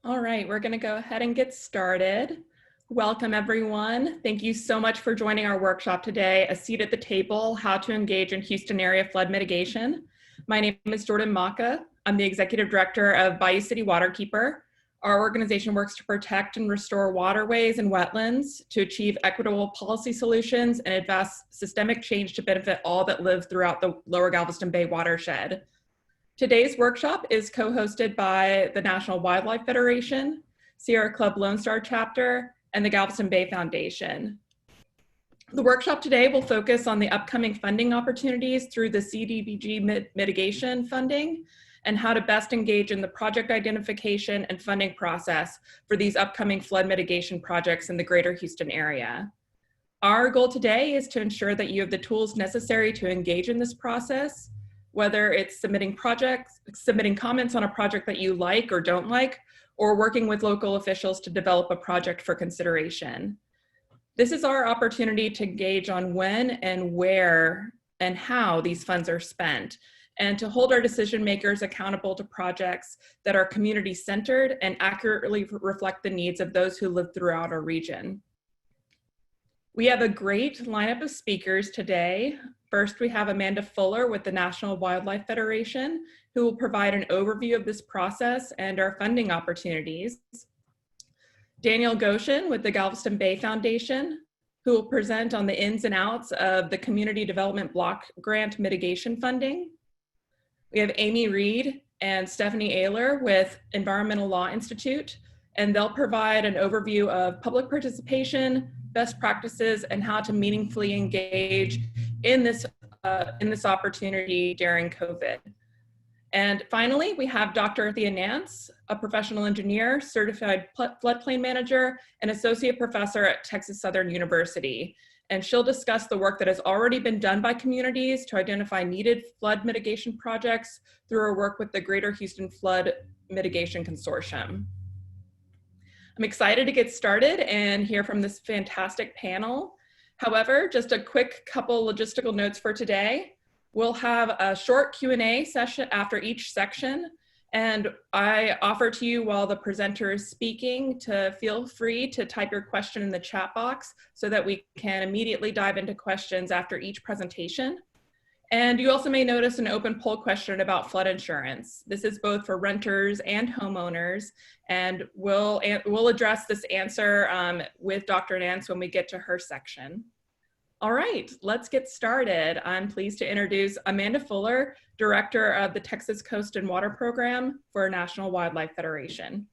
All right, we're going to go ahead and get started. Welcome, everyone. Thank you so much for joining our workshop today, A Seat at the Table, How to Engage in Houston Area Flood Mitigation. My name is Jordan Maka. I'm the Executive Director of Bayou City Waterkeeper. Our organization works to protect and restore waterways and wetlands, to achieve equitable policy solutions, and advance systemic change to benefit all that live throughout the Lower Galveston Bay watershed. Today's workshop is co-hosted by the National Wildlife Federation, Sierra Club Lone Star Chapter, and the Galveston Bay Foundation. The workshop today will focus on the upcoming funding opportunities through the CDBG-mitigation funding and how to best engage in the project identification and funding process for these upcoming flood mitigation projects in the greater Houston area. Our goal today is to ensure that you have the tools necessary to engage in this process, whether it's submitting comments on a project that you like or don't like, or working with local officials to develop a project for consideration. This is our opportunity to engage on when and where and how these funds are spent, and to hold our decision makers accountable to projects that are community-centered and accurately reflect the needs of those who live throughout our region. We have a great lineup of speakers today. First, we have Amanda Fuller with the National Wildlife Federation, who will provide an overview of this process and our funding opportunities. Danielle Goshen with the Galveston Bay Foundation, who will present on the ins and outs of the Community Development Block Grant Mitigation Funding. We have Amy Reed and Stephanie Oehler with Environmental Law Institute, and they'll provide an overview of public participation, best practices, and how to meaningfully engage in this opportunity during COVID. And finally, we have Dr. Earthea Nance, a professional engineer, certified floodplain manager, and associate professor at Texas Southern University. And she'll discuss the work that has already been done by communities to identify needed flood mitigation projects through her work with the Greater Houston Flood Mitigation Consortium. I'm excited to get started and hear from this fantastic panel. However, just a quick couple logistical notes for today. We'll have a short Q&A session after each section, and I offer to you while the presenter is speaking to feel free to type your question in the chat box so that we can immediately dive into questions after each presentation. And you also may notice an open poll question about flood insurance. This is both for renters and homeowners, and we'll address this answer with Dr. Nance when we get to her section. All right, let's get started. I'm pleased to introduce Amanda Fuller, Director of the Texas Coast and Water Program for National Wildlife Federation.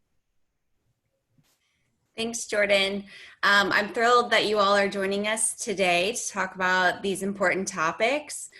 Thanks, Jordan. I'm thrilled that you all are joining us today to talk about these important topics.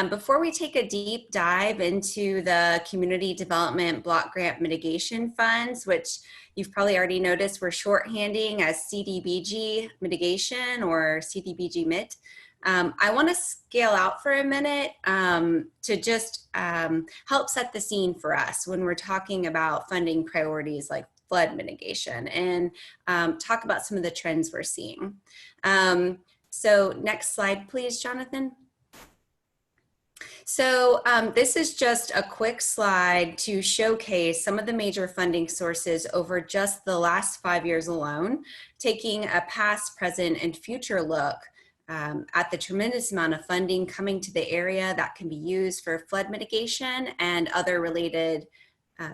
Before we take a deep dive into the Community Development Block Grant Mitigation Funds, which you've probably already noticed we're shorthanding as CDBG Mitigation or CDBG-MIT, I want to scale out for a minute to just help set the scene for us when we're talking about funding priorities like flood mitigation and talk about some of the trends we're seeing. So next slide, please, Jonathan. So this is just a quick slide to showcase some of the major funding sources over just the last 5 years alone, taking a past, present, and future look at the tremendous amount of funding coming to the area that can be used for flood mitigation and other related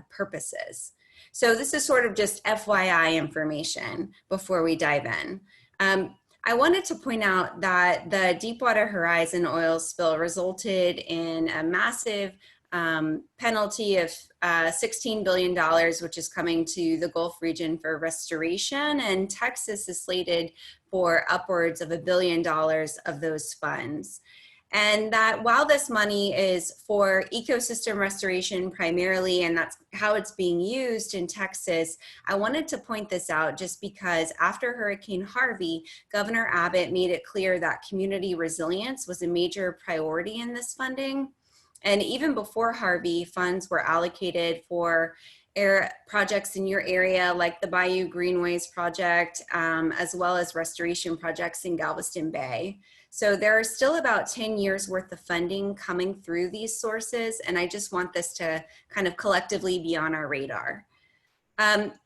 purposes. So this is sort of just FYI information before we dive in. I wanted to point out that the Deepwater Horizon oil spill resulted in a massive penalty of $16 billion, which is coming to the Gulf region for restoration, and Texas is slated for upwards of $1 billion of those funds. And that while this money is for ecosystem restoration primarily, and that's how it's being used in Texas, I wanted to point this out just because after Hurricane Harvey, Governor Abbott made it clear that community resilience was a major priority in this funding. And even before Harvey, funds were allocated for projects in your area like the Bayou Greenways project, as well as restoration projects in Galveston Bay. So there are still about 10 years worth of funding coming through these sources, and I just want this to kind of collectively be on our radar.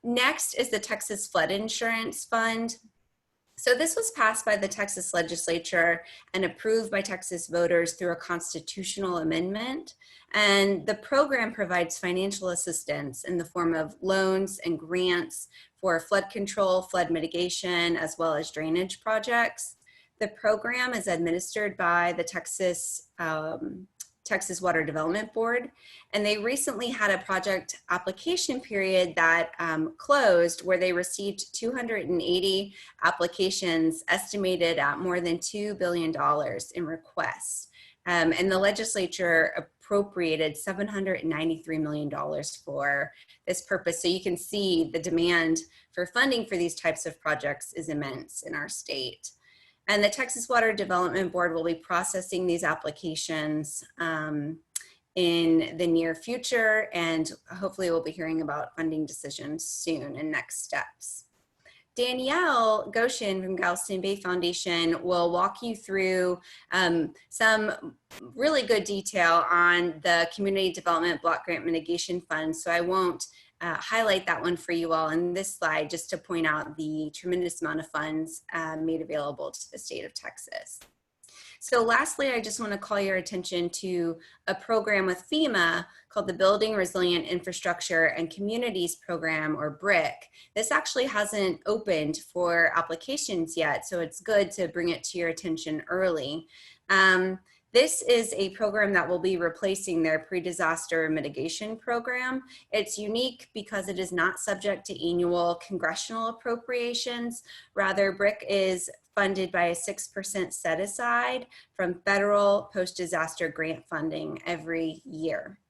Next is the Texas Flood Insurance Fund. So this was passed by the Texas legislature and approved by Texas voters through a constitutional amendment. And the program provides financial assistance in the form of loans and grants for flood control, flood mitigation, as well as drainage projects. The program is administered by the Texas Water Development Board, and they recently had a project application period that closed where they received 280 applications estimated at more than $2 billion in requests. And the legislature appropriated $793 million for this purpose. So you can see the demand for funding for these types of projects is immense in our state. And the Texas Water Development Board will be processing these applications in the near future, and hopefully we'll be hearing about funding decisions soon and next steps. Danielle Goshen from Galveston Bay Foundation will walk you through some really good detail on the Community Development Block Grant Mitigation Fund, so I won't highlight that one for you all in this slide, just to point out the tremendous amount of funds made available to the state of Texas. So lastly, I just want to call your attention to a program with FEMA called the Building Resilient Infrastructure and Communities Program, or BRIC. This actually hasn't opened for applications yet, so it's good to bring it to your attention early. This is a program that will be replacing their pre-disaster mitigation program. It's unique because it is not subject to annual congressional appropriations. Rather, BRIC is funded by a 6% set aside from federal post-disaster grant funding every year.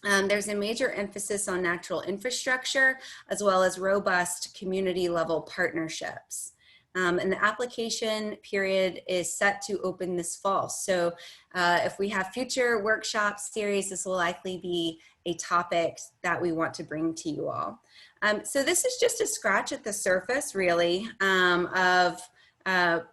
There's a major emphasis on natural infrastructure as well as robust community level partnerships. And the application period is set to open this fall. So if we have future workshop series, this will likely be a topic that we want to bring to you all. So this is just a scratch at the surface, really, of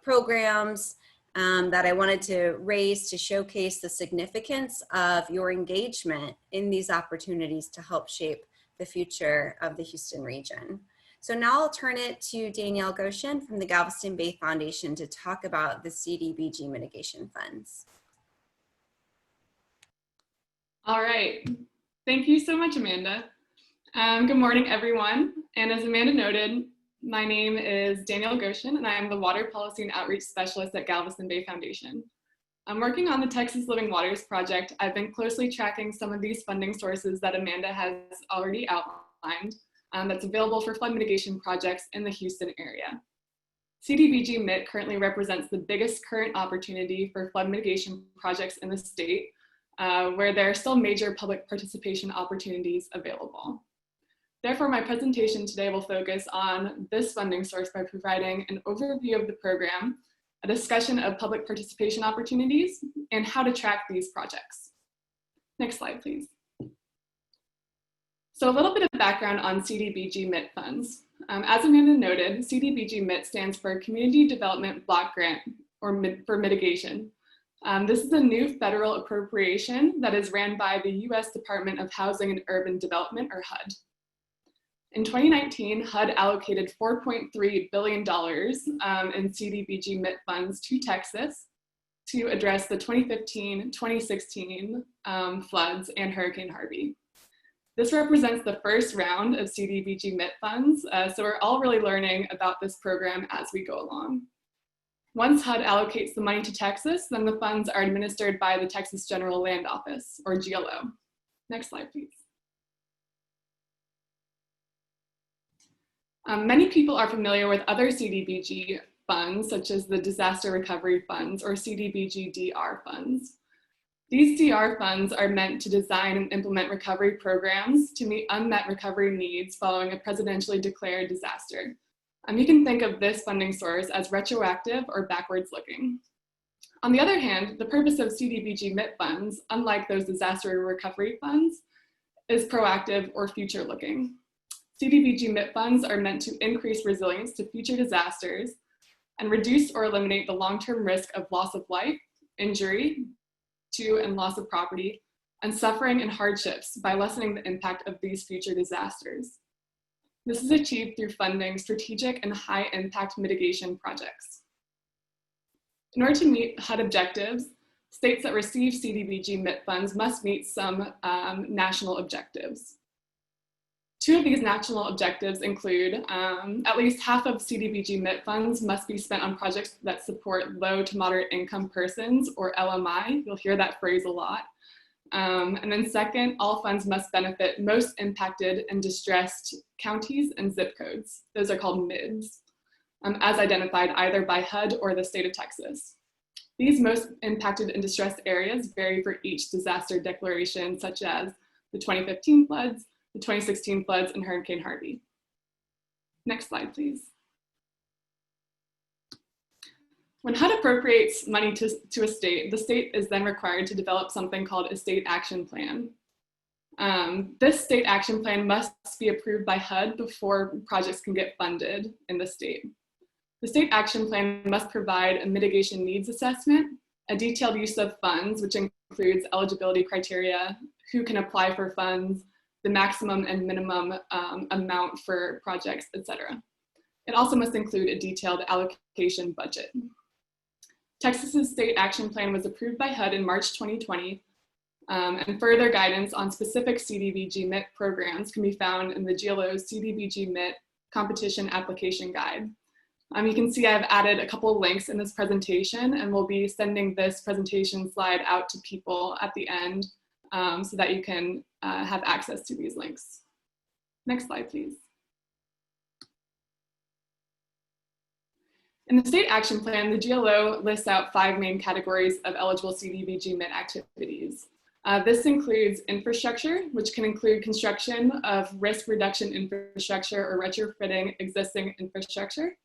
programs that I wanted to raise to showcase the significance of your engagement in these opportunities to help shape the future of the Houston region. So now I'll turn it to Danielle Goshen from the Galveston Bay Foundation to talk about the CDBG mitigation funds. All right, thank you so much, Amanda. Good morning, everyone. And as Amanda noted, my name is Danielle Goshen, and I am the Water Policy and Outreach Specialist at Galveston Bay Foundation. I'm working on the Texas Living Waters project. I've been closely tracking some of these funding sources that Amanda has already outlined. That's available for flood mitigation projects in the Houston area. CDBG-MIT currently represents the biggest current opportunity for flood mitigation projects in the state, where there are still major public participation opportunities available. Therefore, my presentation today will focus on this funding source by providing an overview of the program, a discussion of public participation opportunities, and how to track these projects. Next slide, please. So a little bit of background on CDBG-MIT funds. As Amanda noted, CDBG-MIT stands for Community Development Block Grant, or for mitigation. This is a new federal appropriation that is ran by the U.S. Department of Housing and Urban Development, or HUD. In 2019, HUD allocated $4.3 billion in CDBG-MIT funds to Texas to address the 2015-2016 floods and Hurricane Harvey. This represents the first round of CDBG-MIT funds, so we're all really learning about this program as we go along. Once HUD allocates the money to Texas, then the funds are administered by the Texas General Land Office, or GLO. Next slide, please. Many people are familiar with other CDBG funds, such as the Disaster Recovery Funds, or CDBG-DR funds. These DR funds are meant to design and implement recovery programs to meet unmet recovery needs following a presidentially declared disaster. You can think of this funding source as retroactive or backwards looking. On the other hand, the purpose of CDBG-MIT funds, unlike those disaster recovery funds, is proactive or future looking. CDBG-MIT funds are meant to increase resilience to future disasters and reduce or eliminate the long-term risk of loss of life, injury, and loss of property, and suffering and hardships by lessening the impact of these future disasters. This is achieved through funding strategic and high impact mitigation projects. In order to meet HUD objectives, states that receive CDBG-MIT funds must meet some national objectives. Two of these national objectives include at least half of CDBG-MIT funds must be spent on projects that support low to moderate income persons, or LMI. You'll hear that phrase a lot. And then second, all funds must benefit most impacted and distressed counties and zip codes. Those are called MIDs, as identified either by HUD or the state of Texas. These most impacted and distressed areas vary for each disaster declaration, such as the 2015 floods, the 2016 floods, and Hurricane Harvey. Next slide, please. When HUD appropriates money to a state, the state is then required to develop something called a state action plan. This state action plan must be approved by HUD before projects can get funded in the state. The state action plan must provide a mitigation needs assessment, a detailed use of funds, which includes eligibility criteria, who can apply for funds, the maximum and minimum amount for projects, etc. It also must include a detailed allocation budget. Texas's state action plan was approved by HUD in March 2020, and further guidance on specific CDBG-MIT programs can be found in the GLO's CDBG-MIT Competition Application Guide. You can see I've added a couple of links in this presentation, and we'll be sending this presentation slide out to people at the end so that you can have access to these links. Next slide, please. In the state action plan, the GLO lists out 5 main categories of eligible CDBG-MIT activities. This includes infrastructure, which can include construction of risk reduction infrastructure or retrofitting existing infrastructure.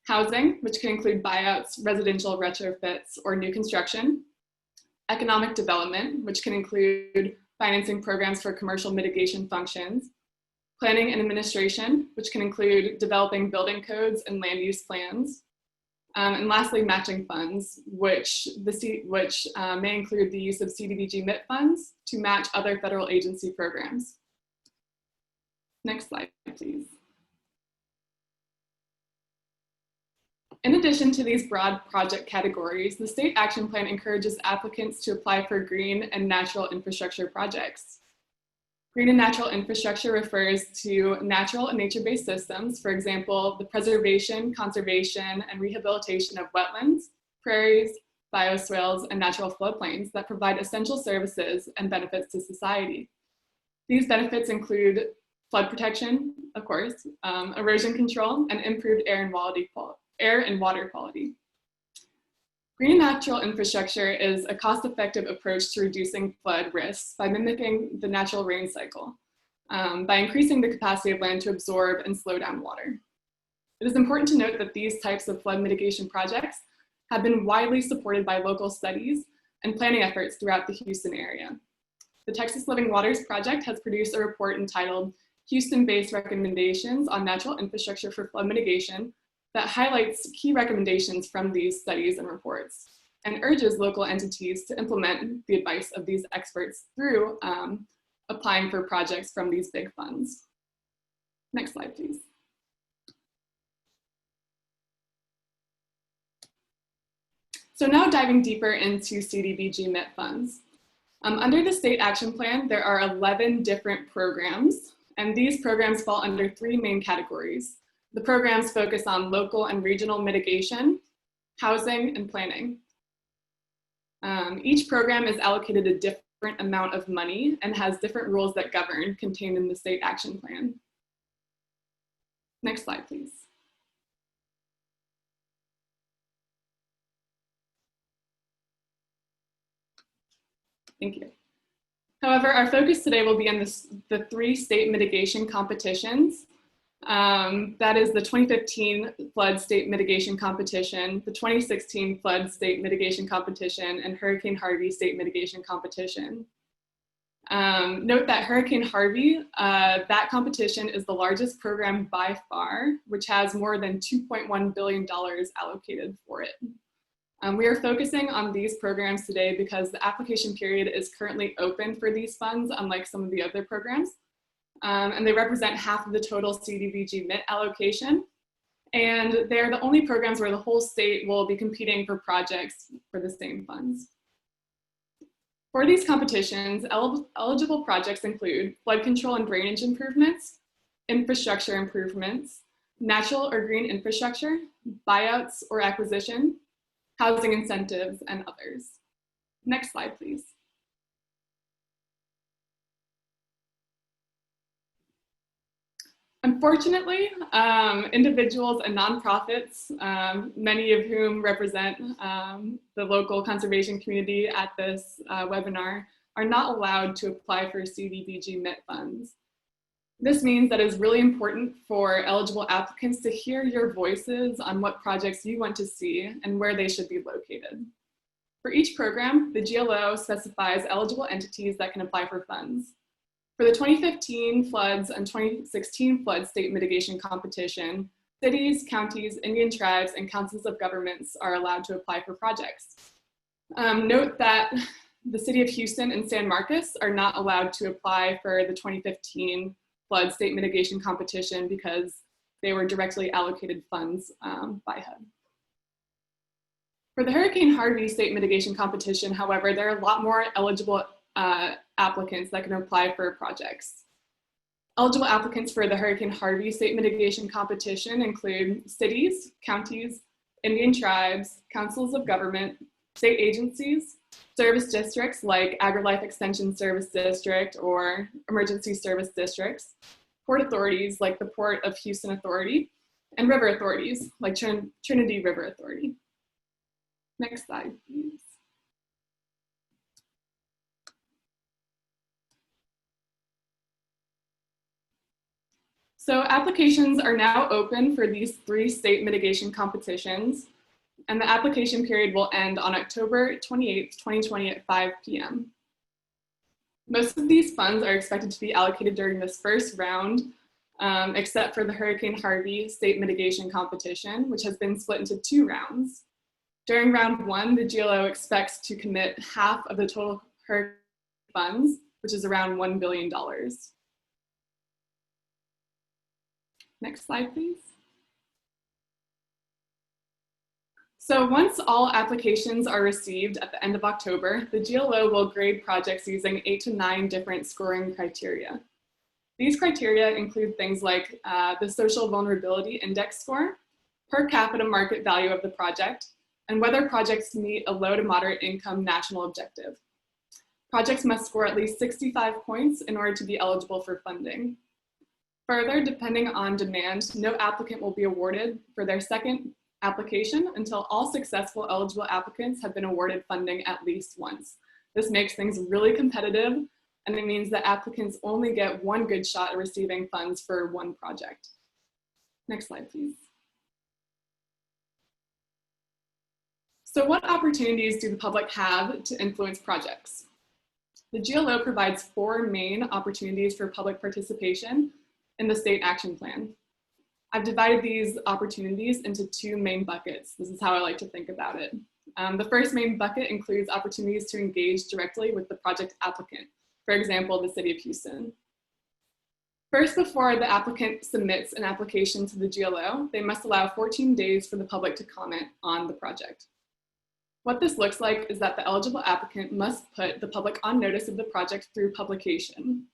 Housing, which can include buyouts, residential retrofits, or new construction. Economic development, which can include financing programs for commercial mitigation functions. Planning and administration, which can include developing building codes and land use plans. And lastly, matching funds, which may include the use of CDBG-MIT funds to match other federal agency programs. Next slide, please. In addition to these broad project categories, the state action plan encourages applicants to apply for green and natural infrastructure projects. Green and natural infrastructure refers to natural and nature-based systems, for example, the preservation, conservation, and rehabilitation of wetlands, prairies, bioswales, and natural floodplains that provide essential services and benefits to society. These benefits include flood protection, of course, erosion control, and improved air and water quality. Green and natural infrastructure is a cost-effective approach to reducing flood risks by mimicking the natural rain cycle, by increasing the capacity of land to absorb and slow down water. It is important to note that these types of flood mitigation projects have been widely supported by local studies and planning efforts throughout the Houston area. The Texas Living Waters Project has produced a report entitled Houston-Based Recommendations on Natural Infrastructure for Flood Mitigation that highlights key recommendations from these studies and reports and urges local entities to implement the advice of these experts through applying for projects from these big funds. Next slide, please. So now diving deeper into CDBG-MIT funds. Under the state action plan, there are 11 different programs, and these programs fall under 3 main categories. The programs focus on local and regional mitigation, housing, and planning. Each program is allocated a different amount of money and has different rules that govern contained in the state action plan. Next slide, please. Thank you. However, our focus today will be on the 3 state mitigation competitions. That is the 2015 Flood State Mitigation Competition, the 2016 Flood State Mitigation Competition, and Hurricane Harvey State Mitigation Competition. Note that Hurricane Harvey, that competition is the largest program by far, which has more than $2.1 billion allocated for it. We are focusing on these programs today because the application period is currently open for these funds, unlike some of the other programs. and they represent half of the total CDBG-MIT allocation. And they're the only programs where the whole state will be competing for projects for the same funds. For these competitions, eligible projects include flood control and drainage improvements, infrastructure improvements, natural or green infrastructure, buyouts or acquisition, housing incentives, and others. Next slide, please. Unfortunately, individuals and nonprofits, many of whom represent the local conservation community at this webinar, are not allowed to apply for CDBG-MIT funds. This means that it's really important for eligible applicants to hear your voices on what projects you want to see and where they should be located. For each program, the GLO specifies eligible entities that can apply for funds. For the 2015 floods and 2016 flood state mitigation competition, cities, counties, Indian tribes, and councils of governments are allowed to apply for projects. Note that the city of Houston and San Marcos are not allowed to apply for the 2015 flood state mitigation competition because they were directly allocated funds by HUD. For the Hurricane Harvey state mitigation competition, however, there are a lot more eligible applicants that can apply for projects. Eligible applicants for the Hurricane Harvey state mitigation competition include cities, counties, Indian tribes, councils of government, state agencies, service districts like AgriLife Extension Service District or Emergency Service Districts, port authorities like the Port of Houston Authority, and river authorities like Trinity River Authority. Next slide, please. So applications are now open for these 3 state mitigation competitions, and the application period will end on October 28th, 2020 at 5 p.m. Most of these funds are expected to be allocated during this first round, except for the Hurricane Harvey state mitigation competition, which has been split into 2 rounds. During round 1, the GLO expects to commit half of the total hurricane funds, which is around $1 billion. Next slide, please. So once all applications are received at the end of October, the GLO will grade projects using 8 to 9 different scoring criteria. These criteria include things like the social vulnerability index score, per capita market value of the project, and whether projects meet a low to moderate income national objective. Projects must score at least 65 points in order to be eligible for funding. Further, depending on demand, no applicant will be awarded for their second application until all successful eligible applicants have been awarded funding at least once. This makes things really competitive, and it means that applicants only get one good shot at receiving funds for one project. Next slide, please. So what opportunities do the public have to influence projects? The GLO provides 4 main opportunities for public participation in the state action plan. I've divided these opportunities into 2 main buckets. This is how I like to think about it. The first main bucket includes opportunities to engage directly with the project applicant, for example, the city of Houston. First, before the applicant submits an application to the GLO, they must allow 14 days for the public to comment on the project. What this looks like is that the eligible applicant must put the public on notice of the project through publication.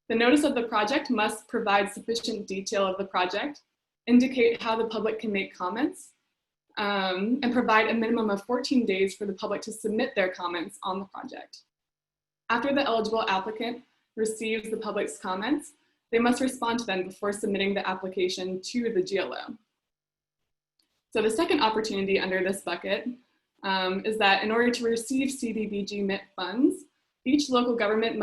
The notice of the project must provide sufficient detail of the project, indicate how the public can make comments, and provide a minimum of 14 days for the public to submit their comments on the project. After the eligible applicant receives the public's comments, they must respond to them before submitting the application to the GLO. So the second opportunity under this bucket is that in order to receive CDBG-MIT funds, each local government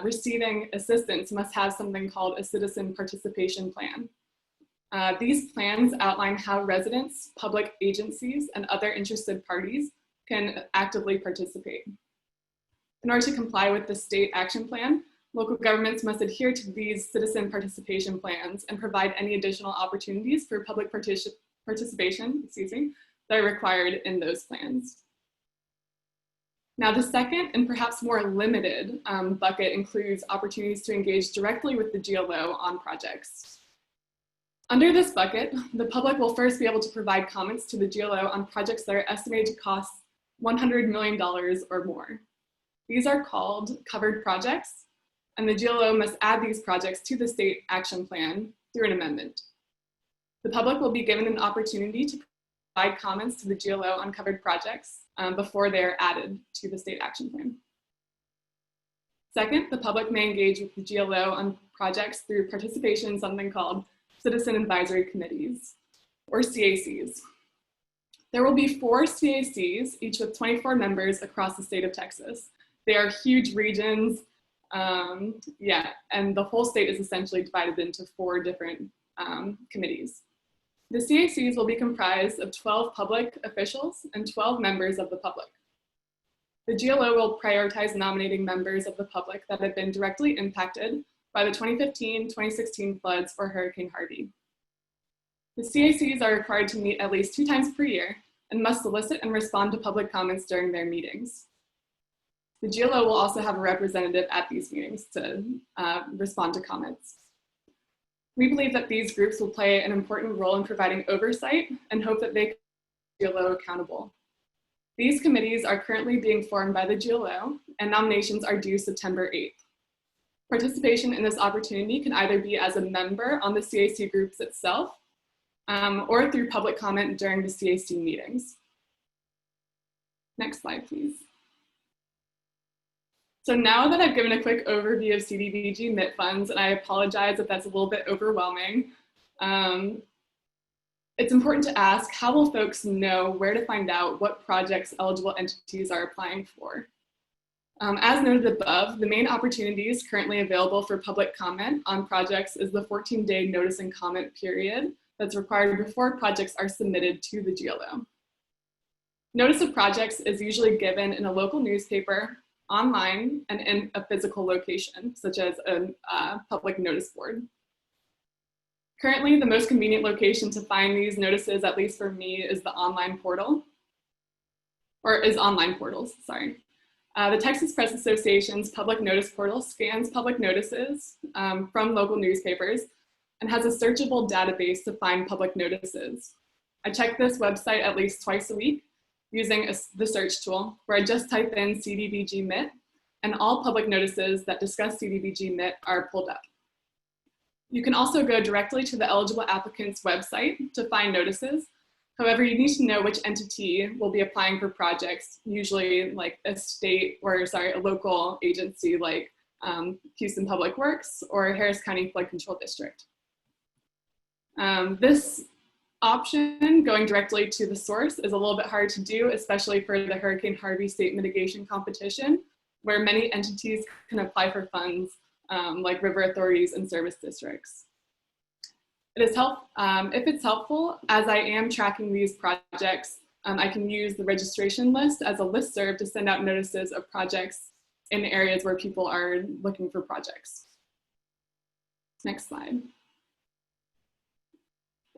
receiving assistance must have something called a citizen participation plan. These plans outline how residents, public agencies, and other interested parties can actively participate. In order to comply with the state action plan, local governments must adhere to these citizen participation plans and provide any additional opportunities for public participation, that are required in those plans. Now, the second and perhaps more limited bucket includes opportunities to engage directly with the GLO on projects. Under this bucket, the public will first be able to provide comments to the GLO on projects that are estimated to cost $100 million or more. These are called covered projects, and the GLO must add these projects to the state action plan through an amendment. The public will be given an opportunity to provide comments to the GLO on covered projects before they are added to the state action plan. Second, the public may engage with the GLO on projects through participation in something called Citizen Advisory Committees, or CACs. There will be 4 CACs, each with 24 members across the state of Texas. They are huge regions, and the whole state is essentially divided into 4 different committees. The CACs will be comprised of 12 public officials and 12 members of the public. The GLO will prioritize nominating members of the public that have been directly impacted by the 2015-2016 floods or Hurricane Harvey. The CACs are required to meet at least 2 times per year and must solicit and respond to public comments during their meetings. The GLO will also have a representative at these meetings to respond to comments. We believe that these groups will play an important role in providing oversight and hope that they can keep the GLO accountable. These committees are currently being formed by the GLO, and nominations are due September 8th. Participation in this opportunity can either be as a member on the CAC groups itself or through public comment during the CAC meetings. Next slide, please. So now that I've given a quick overview of CDBG-MIT funds, and I apologize if that's a little bit overwhelming, it's important to ask, how will folks know where to find out what projects eligible entities are applying for? As noted above, the main opportunities currently available for public comment on projects is the 14-day notice and comment period that's required before projects are submitted to the GLO. Notice of projects is usually given in a local newspaper, online, and in a physical location, such as a public notice board. Currently, the most convenient location to find these notices, at least for me, is the online portal, or is online portals, sorry. The Texas Press Association's public notice portal scans public notices from local newspapers and has a searchable database to find public notices. I check this website at least twice a week using the search tool, where I just type in CDBG-MIT, and all public notices that discuss CDBG-MIT are pulled up. You can also go directly to the eligible applicant's website to find notices. However, you need to know which entity will be applying for projects, usually like a a local agency like Houston Public Works or Harris County Flood Control District. This option, going directly to the source, is a little bit hard to do, especially for the Hurricane Harvey State Mitigation Competition, where many entities can apply for funds like river authorities and service districts. If it's helpful, as I am tracking these projects, I can use the registration list as a listserv to send out notices of projects in areas where people are looking for projects. Next slide.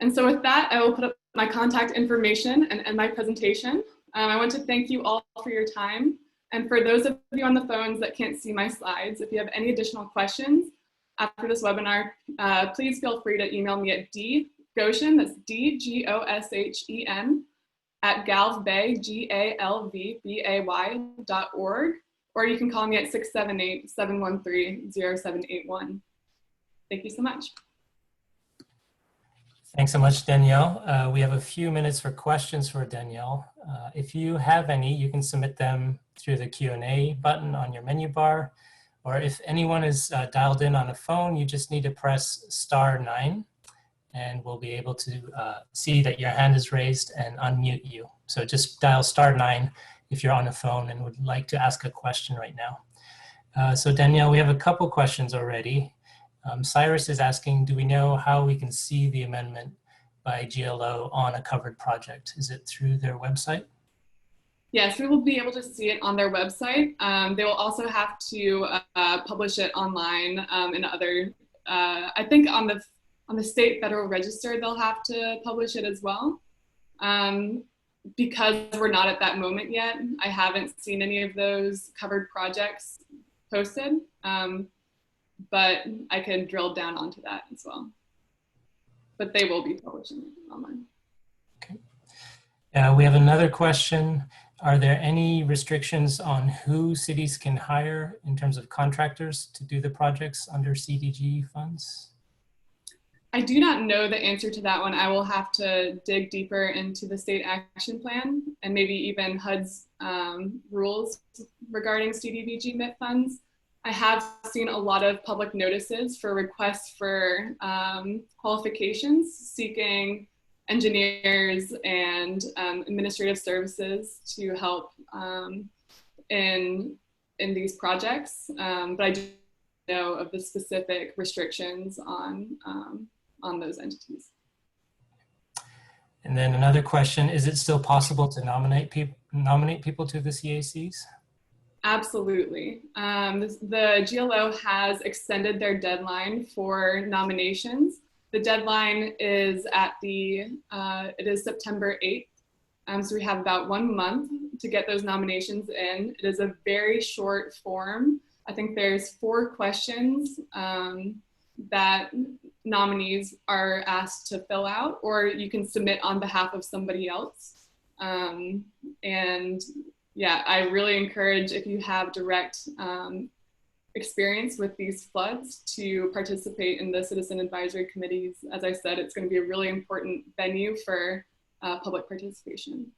And so with that, I will put up my contact information and end my presentation. I want to thank you all for your time. And for those of you on the phones that can't see my slides, if you have any additional questions after this webinar, please feel free to email me at dgoshen, that's DGOSHEN, at galvbay.org, or you can call me at 678-713-0781. Thank you so much. Thanks so much, Danielle. We have a few minutes for questions for Danielle. If you have any, you can submit them through the Q&A button on your menu bar, or if anyone is dialed in on a phone, you just need to press *9 and we'll be able to see that your hand is raised and unmute you. So just dial *9 if you're on a phone and would like to ask a question right now. So Danielle, we have a couple questions already. Cyrus is asking, do we know how we can see the amendment by GLO on a covered project? Is it through their website? Yes, we will be able to see it on their website. They will also have to publish it online in other, I think on the state Federal Register, they'll have to publish it as well. because we're not at that moment yet, I haven't seen any of those covered projects posted, but I can drill down onto that as well. But they will be published online. Okay. We have another question. Are there any restrictions on who cities can hire in terms of contractors to do the projects under CDG funds? I do not know the answer to that one. I will have to dig deeper into the state action plan and maybe even HUD's rules regarding CDBG-MIT funds. I have seen a lot of public notices for requests for qualifications seeking engineers and administrative services to help in these projects, but I do know of the specific restrictions on those entities. And then another question, is it still possible to nominate people to the CACs? Absolutely. The GLO has extended their deadline for nominations. The deadline is at it is September 8th. So we have about 1 month to get those nominations in. It is a very short form. I think there's 4 questions that nominees are asked to fill out, or you can submit on behalf of somebody else. And yeah, I really encourage, if you have direct experience with these floods, to participate in the citizen advisory committees. As I said, it's going to be a really important venue for public participation.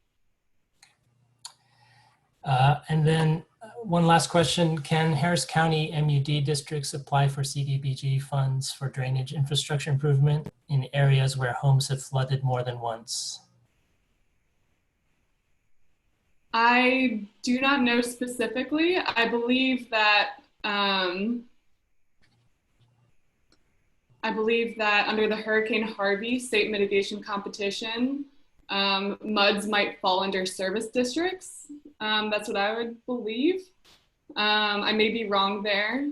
And then one last question, can Harris County MUD districts apply for CDBG funds for drainage infrastructure improvement in areas where homes have flooded more than once? I do not know specifically. I believe that under the Hurricane Harvey state mitigation competition, MUDs might fall under service districts. That's what I would believe. I may be wrong there,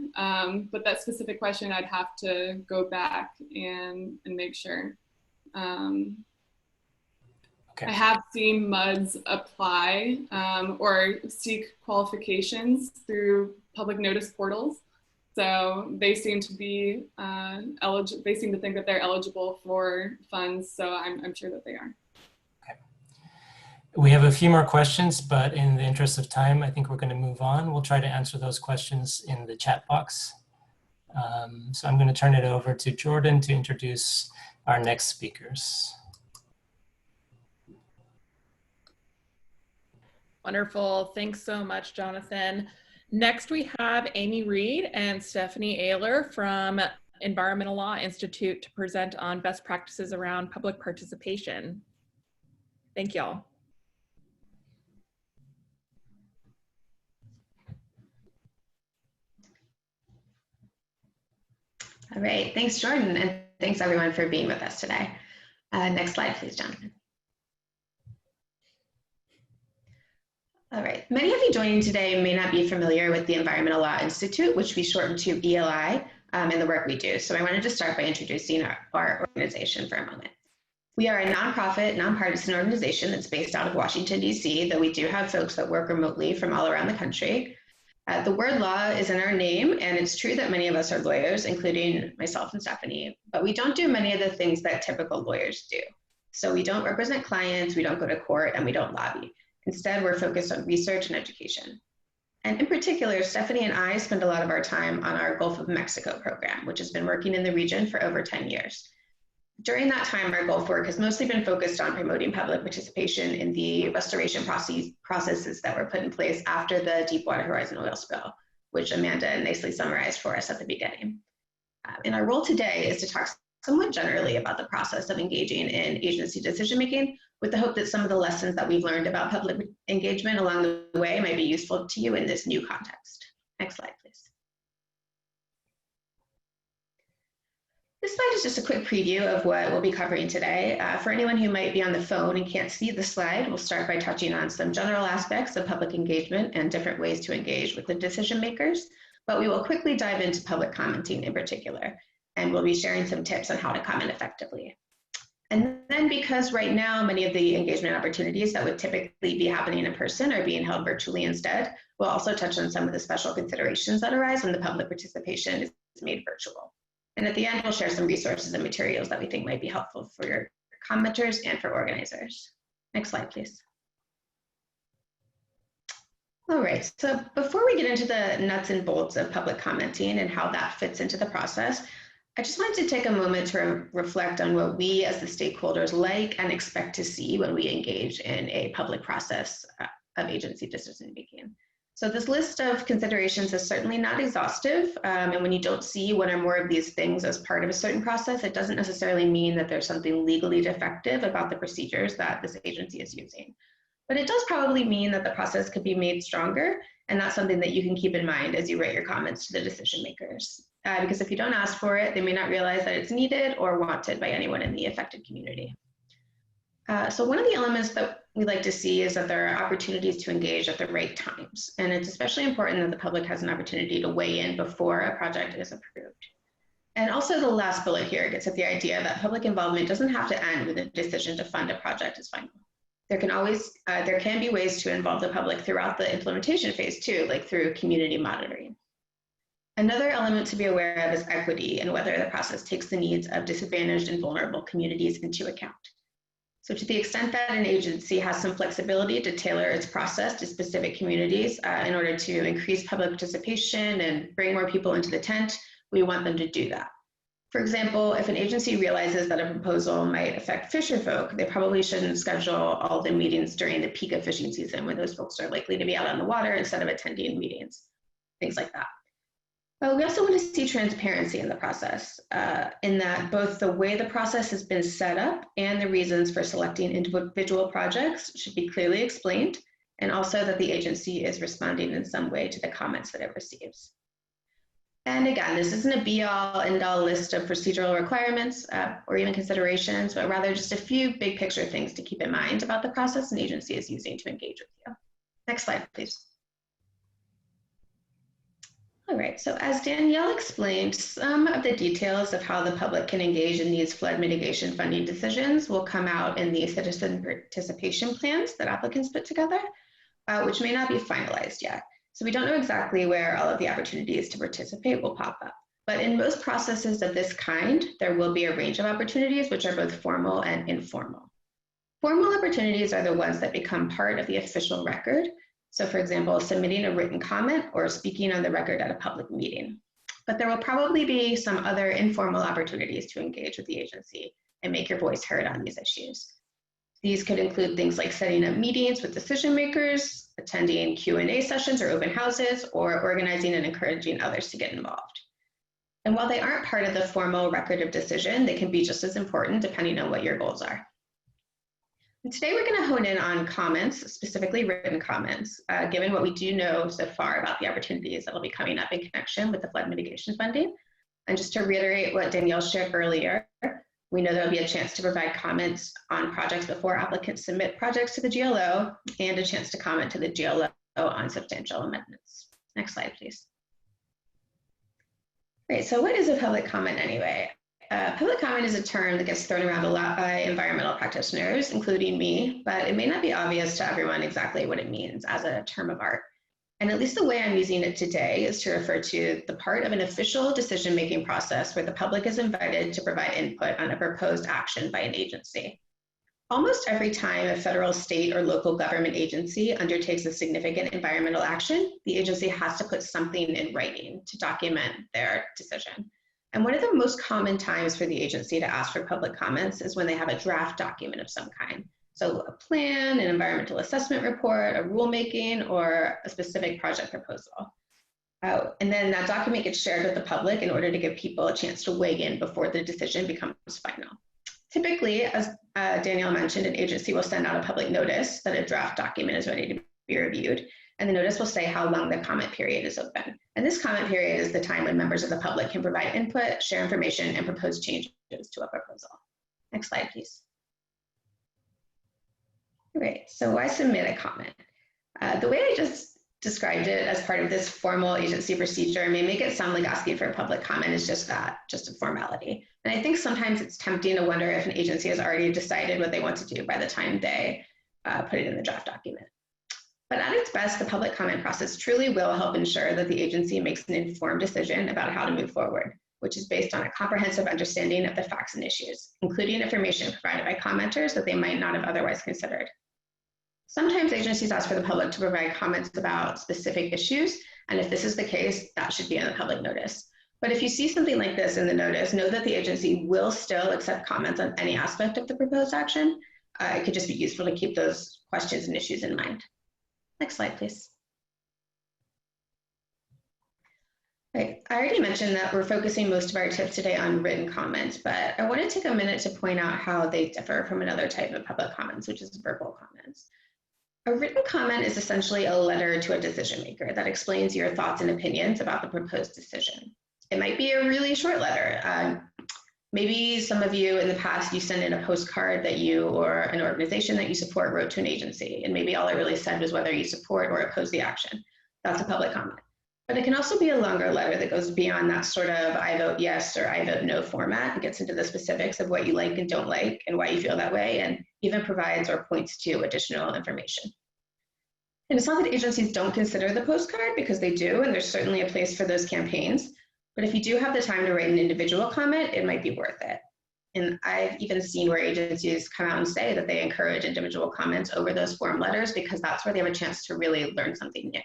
but that specific question I'd have to go back and make sure. Okay. I have seen MUDs apply or seek qualifications through public notice portals. So they seem to be eligible. They seem to think that they're eligible for funds. So I'm sure that they are. Okay. We have a few more questions, but in the interest of time, I think we're going to move on. We'll try to answer those questions in the chat box. So I'm going to turn it over to Jordan to introduce our next speakers. Wonderful. Thanks so much, Jonathan. Next, we have Amy Reed and Stephanie Oehler from Environmental Law Institute to present on best practices around public participation. Thank y'all. All right, thanks, Jordan, and thanks everyone for being with us today. Next slide, please, Jonathan. All right, many of you joining today may not be familiar with the Environmental Law Institute, which we shorten to ELI, and the work we do. So I wanted to start by introducing our organization for a moment. We are a nonprofit, nonpartisan organization that's based out of Washington, D.C., though we do have folks that work remotely from all around the country. The word law is in our name, and it's true that many of us are lawyers, including myself and Stephanie, but we don't do many of the things that typical lawyers do. So we don't represent clients, we don't go to court, and we don't lobby. Instead, we're focused on research and education. And in particular, Stephanie and I spend a lot of our time on our Gulf of Mexico program, which has been working in the region for over 10 years. During that time, our Gulf work has mostly been focused on promoting public participation in the restoration processes that were put in place after the Deepwater Horizon oil spill, which Amanda nicely summarized for us at the beginning. And our role today is to talk somewhat generally about the process of engaging in agency decision-making, with the hope that some of the lessons that we've learned about public engagement along the way might be useful to you in this new context. Next slide, please. This slide is just a quick preview of what we'll be covering today. For anyone who might be on the phone and can't see the slide, we'll start by touching on some general aspects of public engagement and different ways to engage with the decision makers, but we will quickly dive into public commenting in particular, and we'll be sharing some tips on how to comment effectively. And then then because right now many of the engagement opportunities that would typically be happening in person are being held virtually instead, we'll also touch on some of the special considerations that arise when the public participation is made virtual. And at the end, we'll share some resources and materials that we think might be helpful for your commenters and for organizers. Next slide, please. All right, so before we get into the nuts and bolts of public commenting and how that fits into the process, I just wanted to take a moment to reflect on what we as the stakeholders like and expect to see when we engage in a public process of agency decision making. So this list of considerations is certainly not exhaustive, and when you don't see one or more of these things as part of a certain process, it doesn't necessarily mean that there's something legally defective about the procedures that this agency is using. But it does probably mean that the process could be made stronger, and that's something that you can keep in mind as you write your comments to the decision makers. Because if you don't ask for it, they may not realize that it's needed or wanted by anyone in the affected community. So one of the elements that we like to see is that there are opportunities to engage at the right times. And it's especially important that the public has an opportunity to weigh in before a project is approved. And also the last bullet here gets at the idea that public involvement doesn't have to end with a decision to fund a project is final. There can be ways to involve the public throughout the implementation phase too, like through community monitoring. Another element to be aware of is equity and whether the process takes the needs of disadvantaged and vulnerable communities into account. So to the extent that an agency has some flexibility to tailor its process to specific communities in order to increase public participation and bring more people into the tent, we want them to do that. For example, if an agency realizes that a proposal might affect fisherfolk, they probably shouldn't schedule all the meetings during the peak of fishing season when those folks are likely to be out on the water instead of attending meetings, things like that. But we also want to see transparency in the process, in that both the way the process has been set up and the reasons for selecting individual projects should be clearly explained, and also that the agency is responding in some way to the comments that it receives. And again, this isn't a be-all, end-all list of procedural requirements or even considerations, but rather just a few big picture things to keep in mind about the process an agency is using to engage with you. Next slide, please. All right, so as Danielle explained, some of the details of how the public can engage in these flood mitigation funding decisions will come out in the citizen participation plans that applicants put together, which may not be finalized yet. So we don't know exactly where all of the opportunities to participate will pop up. But in most processes of this kind, there will be a range of opportunities which are both formal and informal. Formal opportunities are the ones that become part of the official record. So for example, submitting a written comment or speaking on the record at a public meeting. But there will probably be some other informal opportunities to engage with the agency and make your voice heard on these issues. These could include things like setting up meetings with decision makers, attending Q&A sessions or open houses, or organizing and encouraging others to get involved. And while they aren't part of the formal record of decision, they can be just as important depending on what your goals are. And today we're going to hone in on comments, specifically written comments, given what we do know so far about the opportunities that will be coming up in connection with the flood mitigation funding. And just to reiterate what Danielle shared earlier, we know there will be a chance to provide comments on projects before applicants submit projects to the GLO, and a chance to comment to the GLO on substantial amendments. Next slide, please. Great, so what is a public comment anyway? Public comment is a term that gets thrown around a lot by environmental practitioners, including me, but it may not be obvious to everyone exactly what it means as a term of art. And at least the way I'm using it today is to refer to the part of an official decision-making process where the public is invited to provide input on a proposed action by an agency. Almost every time a federal, state, or local government agency undertakes a significant environmental action, the agency has to put something in writing to document their decision. And one of the most common times for the agency to ask for public comments is when they have a draft document of some kind. So a plan, an environmental assessment report, a rulemaking, or a specific project proposal. And then that document gets shared with the public in order to give people a chance to weigh in before the decision becomes final. Typically, as Danielle mentioned, an agency will send out a public notice that a draft document is ready to be reviewed. And the notice will say how long the comment period is open. And this comment period is the time when members of the public can provide input, share information, and propose changes to a proposal. Next slide, please. All right, so why submit a comment? The way I just described it as part of this formal agency procedure may make it sound like asking for a public comment is just that, just a formality. And I think sometimes it's tempting to wonder if an agency has already decided what they want to do by the time they put it in the draft document. But at its best, the public comment process truly will help ensure that the agency makes an informed decision about how to move forward, which is based on a comprehensive understanding of the facts and issues, including information provided by commenters that they might not have otherwise considered. Sometimes agencies ask for the public to provide comments about specific issues, and if this is the case, that should be in the public notice. But if you see something like this in the notice, know that the agency will still accept comments on any aspect of the proposed action. It could just be useful to keep those questions and issues in mind. Next slide, please. Right. I already mentioned that we're focusing most of our tips today on written comments, but I want to take a minute to point out how they differ from another type of public comments, which is verbal comments. A written comment is essentially a letter to a decision maker that explains your thoughts and opinions about the proposed decision. It might be a really short letter. Maybe some of you in the past, you sent in a postcard that you or an organization that you support wrote to an agency, and maybe all it really said was whether you support or oppose the action. That's a public comment. But it can also be a longer letter that goes beyond that sort of I vote yes or I vote no format and gets into the specifics of what you like and don't like and why you feel that way, and even provides or points to additional information. And it's not that agencies don't consider the postcard, because they do, and there's certainly a place for those campaigns. But if you do have the time to write an individual comment, it might be worth it. And I've even seen where agencies come out and say that they encourage individual comments over those form letters because that's where they have a chance to really learn something new.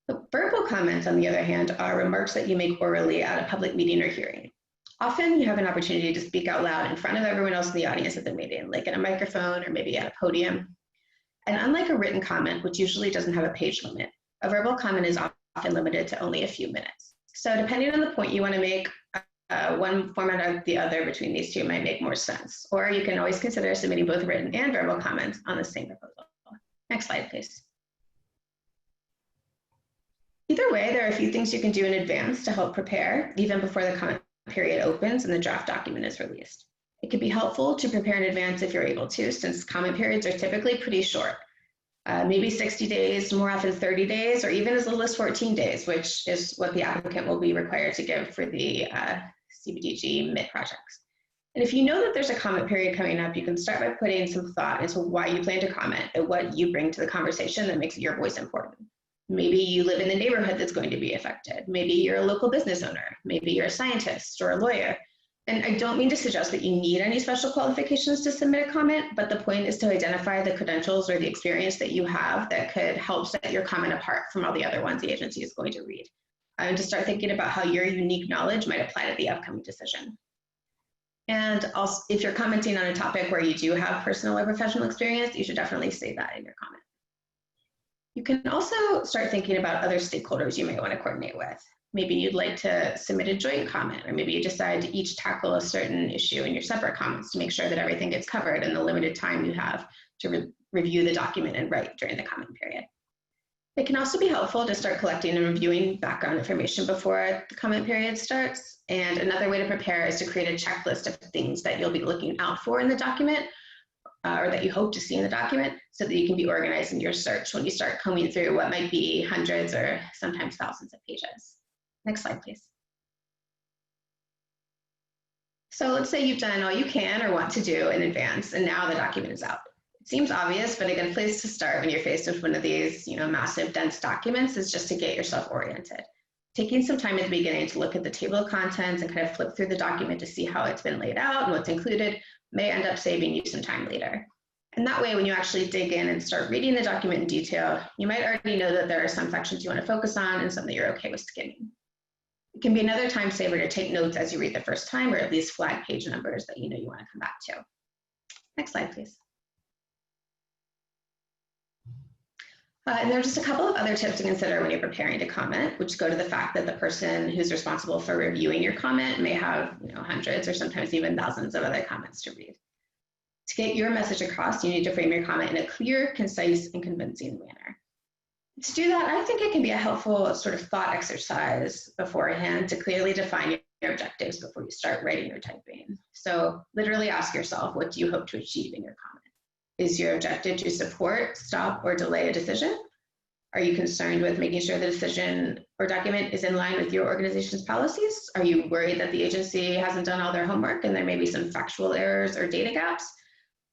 The verbal comments, on the other hand, are remarks that you make orally at a public meeting or hearing. Often you have an opportunity to speak out loud in front of everyone else in the audience at the meeting, like in a microphone or maybe at a podium. And unlike a written comment, which usually doesn't have a page limit, a verbal comment is often limited to only a few minutes. So depending on the point you want to make, one format or the other between these two might make more sense. Or you can always consider submitting both written and verbal comments on the same proposal. Next slide, please. Either way, there are a few things you can do in advance to help prepare, even before the comment period opens and the draft document is released. It can be helpful to prepare in advance if you're able to, since comment periods are typically pretty short. Maybe 60 days, more often 30 days, or even as little as 14 days, which is what the applicant will be required to give for the CDBG-MIT projects. And if you know that there's a comment period coming up, you can start by putting some thought into why you plan to comment and what you bring to the conversation that makes your voice important. Maybe you live in the neighborhood that's going to be affected. Maybe you're a local business owner. Maybe you're a scientist or a lawyer. And I don't mean to suggest that you need any special qualifications to submit a comment, but the point is to identify the credentials or the experience that you have that could help set your comment apart from all the other ones the agency is going to read. And to start thinking about how your unique knowledge might apply to the upcoming decision. And also, if you're commenting on a topic where you do have personal or professional experience, you should definitely say that in your comment. You can also start thinking about other stakeholders you may want to coordinate with. Maybe you'd like to submit a joint comment, or maybe you decide to each tackle a certain issue in your separate comments to make sure that everything gets covered in the limited time you have to review the document and write during the comment period. It can also be helpful to start collecting and reviewing background information before the comment period starts. And another way to prepare is to create a checklist of things that you'll be looking out for in the document, or that you hope to see in the document, so that you can be organized in your search when you start combing through what might be hundreds or sometimes thousands of pages. Next slide, please. So let's say you've done all you can or want to do in advance, and now the document is out. It seems obvious, but a good place to start when you're faced with one of these, massive, dense documents is just to get yourself oriented. Taking some time at the beginning to look at the table of contents and kind of flip through the document to see how it's been laid out and what's included may end up saving you some time later. And that way, when you actually dig in and start reading the document in detail, you might already know that there are some sections you want to focus on and some that you're okay with skimming. It can be another time saver to take notes as you read the first time, or at least flag page numbers that you know you want to come back to. Next slide, please. And there are just a couple of other tips to consider when you're preparing to comment, which go to the fact that the person who's responsible for reviewing your comment may have hundreds or sometimes even thousands of other comments to read. To get your message across, you need to frame your comment in a clear, concise, and convincing manner. To do that, I think it can be a helpful sort of thought exercise beforehand to clearly define your objectives before you start writing or typing. So literally ask yourself, what do you hope to achieve in your comment? Is your objective to support, stop, or delay a decision? Are you concerned with making sure the decision or document is in line with your organization's policies? Are you worried that the agency hasn't done all their homework and there may be some factual errors or data gaps?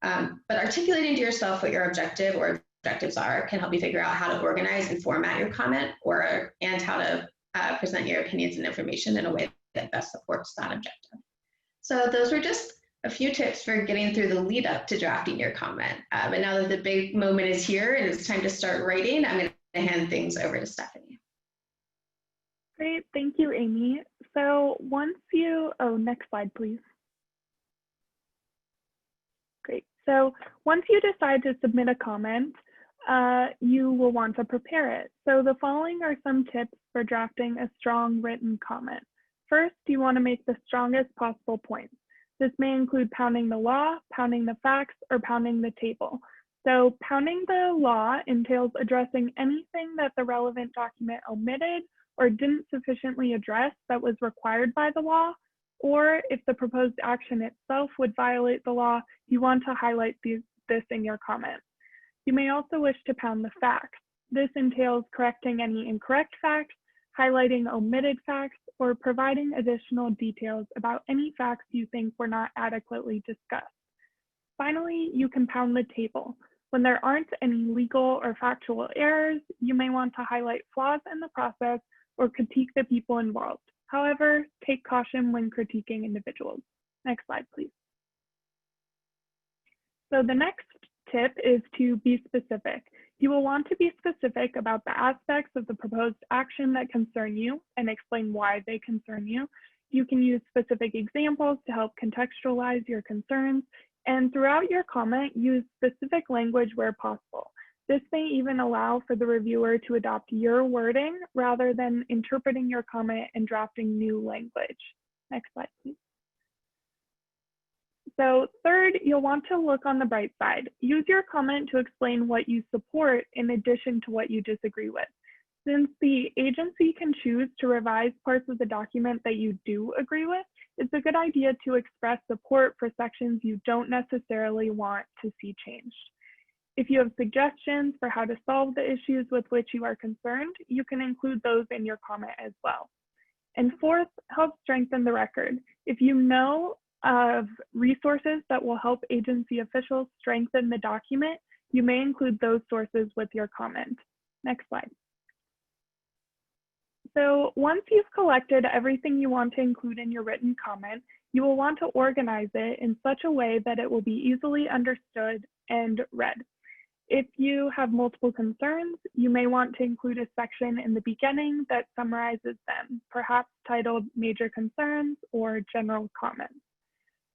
But articulating to yourself what your objective or objectives are can help you figure out how to organize and format your comment and how to present your opinions and information in a way that best supports that objective. So those were just a few tips for getting through the lead up to drafting your comment. But now that the big moment is here and it's time to start writing, I'm going to hand things over to Stephanie. Great, thank you, Amy. So once you, next slide, please. Great, so once you decide to submit a comment, you will want to prepare it. So the following are some tips for drafting a strong written comment. First, you want to make the strongest possible points. This may include pounding the law, pounding the facts, or pounding the table. So pounding the law entails addressing anything that the relevant document omitted or didn't sufficiently address that was required by the law, or if the proposed action itself would violate the law, you want to highlight this in your comment. You may also wish to pound the facts. This entails correcting any incorrect facts, highlighting omitted facts, or providing additional details about any facts you think were not adequately discussed. Finally, you can pound the table. When there aren't any legal or factual errors, you may want to highlight flaws in the process or critique the people involved. However, take caution when critiquing individuals. Next slide, please. So the next tip is to be specific. You will want to be specific about the aspects of the proposed action that concern you and explain why they concern you. You can use specific examples to help contextualize your concerns, and throughout your comment, use specific language where possible. This may even allow for the reviewer to adopt your wording rather than interpreting your comment and drafting new language. Next slide, please. So third, you'll want to look on the bright side. Use your comment to explain what you support in addition to what you disagree with. Since the agency can choose to revise parts of the document that you do agree with, it's a good idea to express support for sections you don't necessarily want to see changed. If you have suggestions for how to solve the issues with which you are concerned, you can include those in your comment as well. And fourth, help strengthen the record. If you know of resources that will help agency officials strengthen the document, you may include those sources with your comment. Next slide. So once you've collected everything you want to include in your written comment, you will want to organize it in such a way that it will be easily understood and read. If you have multiple concerns, you may want to include a section in the beginning that summarizes them, perhaps titled Major Concerns or General Comments.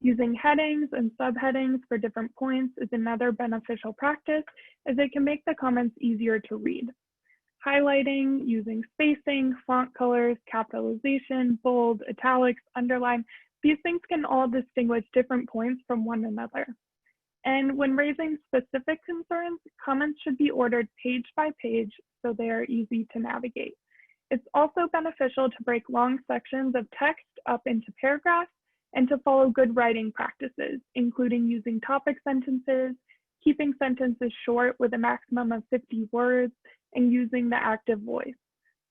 Using headings and subheadings for different points is another beneficial practice, as it can make the comments easier to read. Highlighting, using spacing, font colors, capitalization, bold, italics, underline, these things can all distinguish different points from one another. And when raising specific concerns, comments should be ordered page by page so they are easy to navigate. It's also beneficial to break long sections of text up into paragraphs and to follow good writing practices, including using topic sentences, keeping sentences short with a maximum of 50 words, and using the active voice.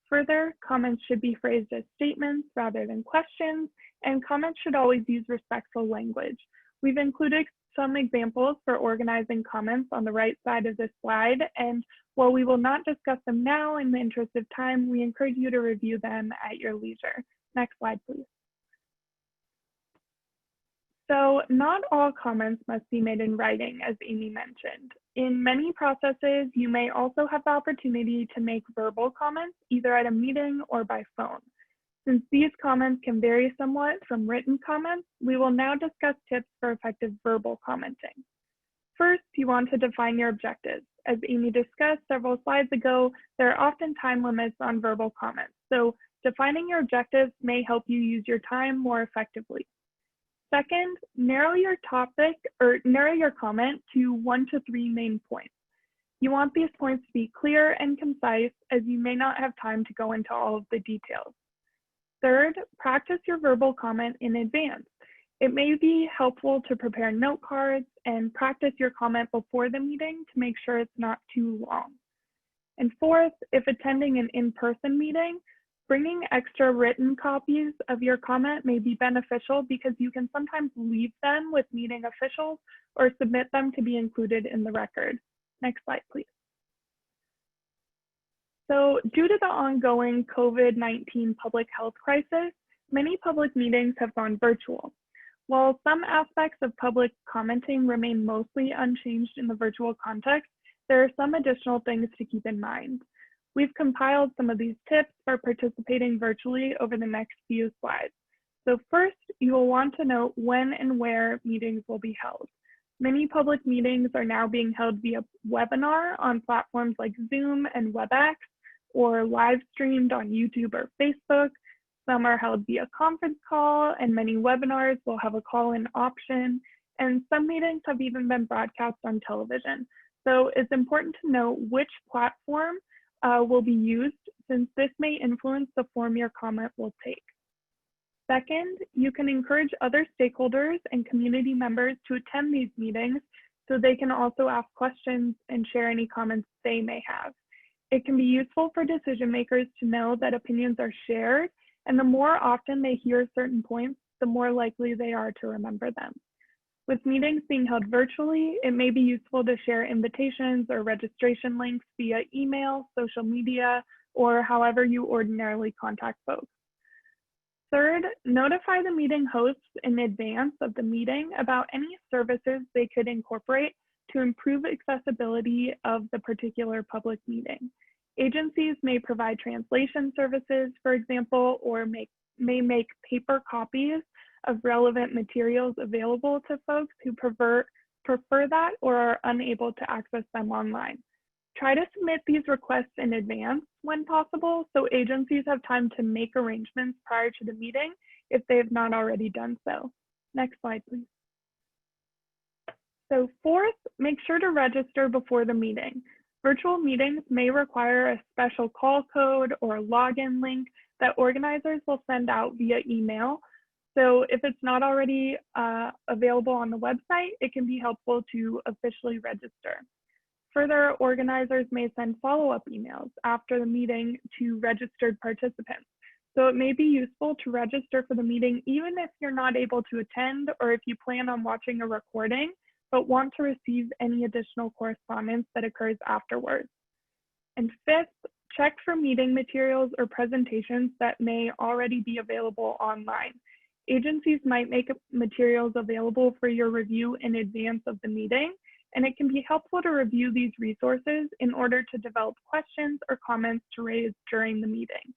Further, comments should be phrased as statements rather than questions, and comments should always use respectful language. We've included some examples for organizing comments on the right side of this slide, and while we will not discuss them now in the interest of time, we encourage you to review them at your leisure. Next slide, please. So not all comments must be made in writing, as Amy mentioned. In many processes, you may also have the opportunity to make verbal comments, either at a meeting or by phone. Since these comments can vary somewhat from written comments, we will now discuss tips for effective verbal commenting. First, you want to define your objectives. As Amy discussed several slides ago, there are often time limits on verbal comments. So defining your objectives may help you use your time more effectively. Second, narrow your comment to 1 to 3 main points. You want these points to be clear and concise, as you may not have time to go into all of the details. Third, practice your verbal comment in advance. It may be helpful to prepare note cards and practice your comment before the meeting to make sure it's not too long. And fourth, if attending an in-person meeting, bringing extra written copies of your comment may be beneficial because you can sometimes leave them with meeting officials or submit them to be included in the record. Next slide, please. So due to the ongoing COVID-19 public health crisis, many public meetings have gone virtual. While some aspects of public commenting remain mostly unchanged in the virtual context, there are some additional things to keep in mind. We've compiled some of these tips for participating virtually over the next few slides. So first, you will want to note when and where meetings will be held. Many public meetings are now being held via webinar on platforms like Zoom and WebEx, or live streamed on YouTube or Facebook. Some are held via conference call, and many webinars will have a call-in option, and some meetings have even been broadcast on television. So it's important to know which platform will be used, since this may influence the form your comment will take. Second, you can encourage other stakeholders and community members to attend these meetings so they can also ask questions and share any comments they may have. It can be useful for decision makers to know that opinions are shared, and the more often they hear certain points, the more likely they are to remember them. With meetings being held virtually, it may be useful to share invitations or registration links via email, social media, or however you ordinarily contact folks. Third, notify the meeting hosts in advance of the meeting about any services they could incorporate to improve accessibility of the particular public meeting. Agencies may provide translation services, for example, or may make paper copies of relevant materials available to folks who prefer that or are unable to access them online. Try to submit these requests in advance when possible, so agencies have time to make arrangements prior to the meeting if they have not already done so. Next slide, please. So fourth, make sure to register before the meeting. Virtual meetings may require a special call code or login link that organizers will send out via email. So if it's not already available on the website, it can be helpful to officially register. Further, organizers may send follow-up emails after the meeting to registered participants. So it may be useful to register for the meeting even if you're not able to attend or if you plan on watching a recording, but want to receive any additional correspondence that occurs afterwards. And fifth, check for meeting materials or presentations that may already be available online. Agencies might make materials available for your review in advance of the meeting, and it can be helpful to review these resources in order to develop questions or comments to raise during the meeting.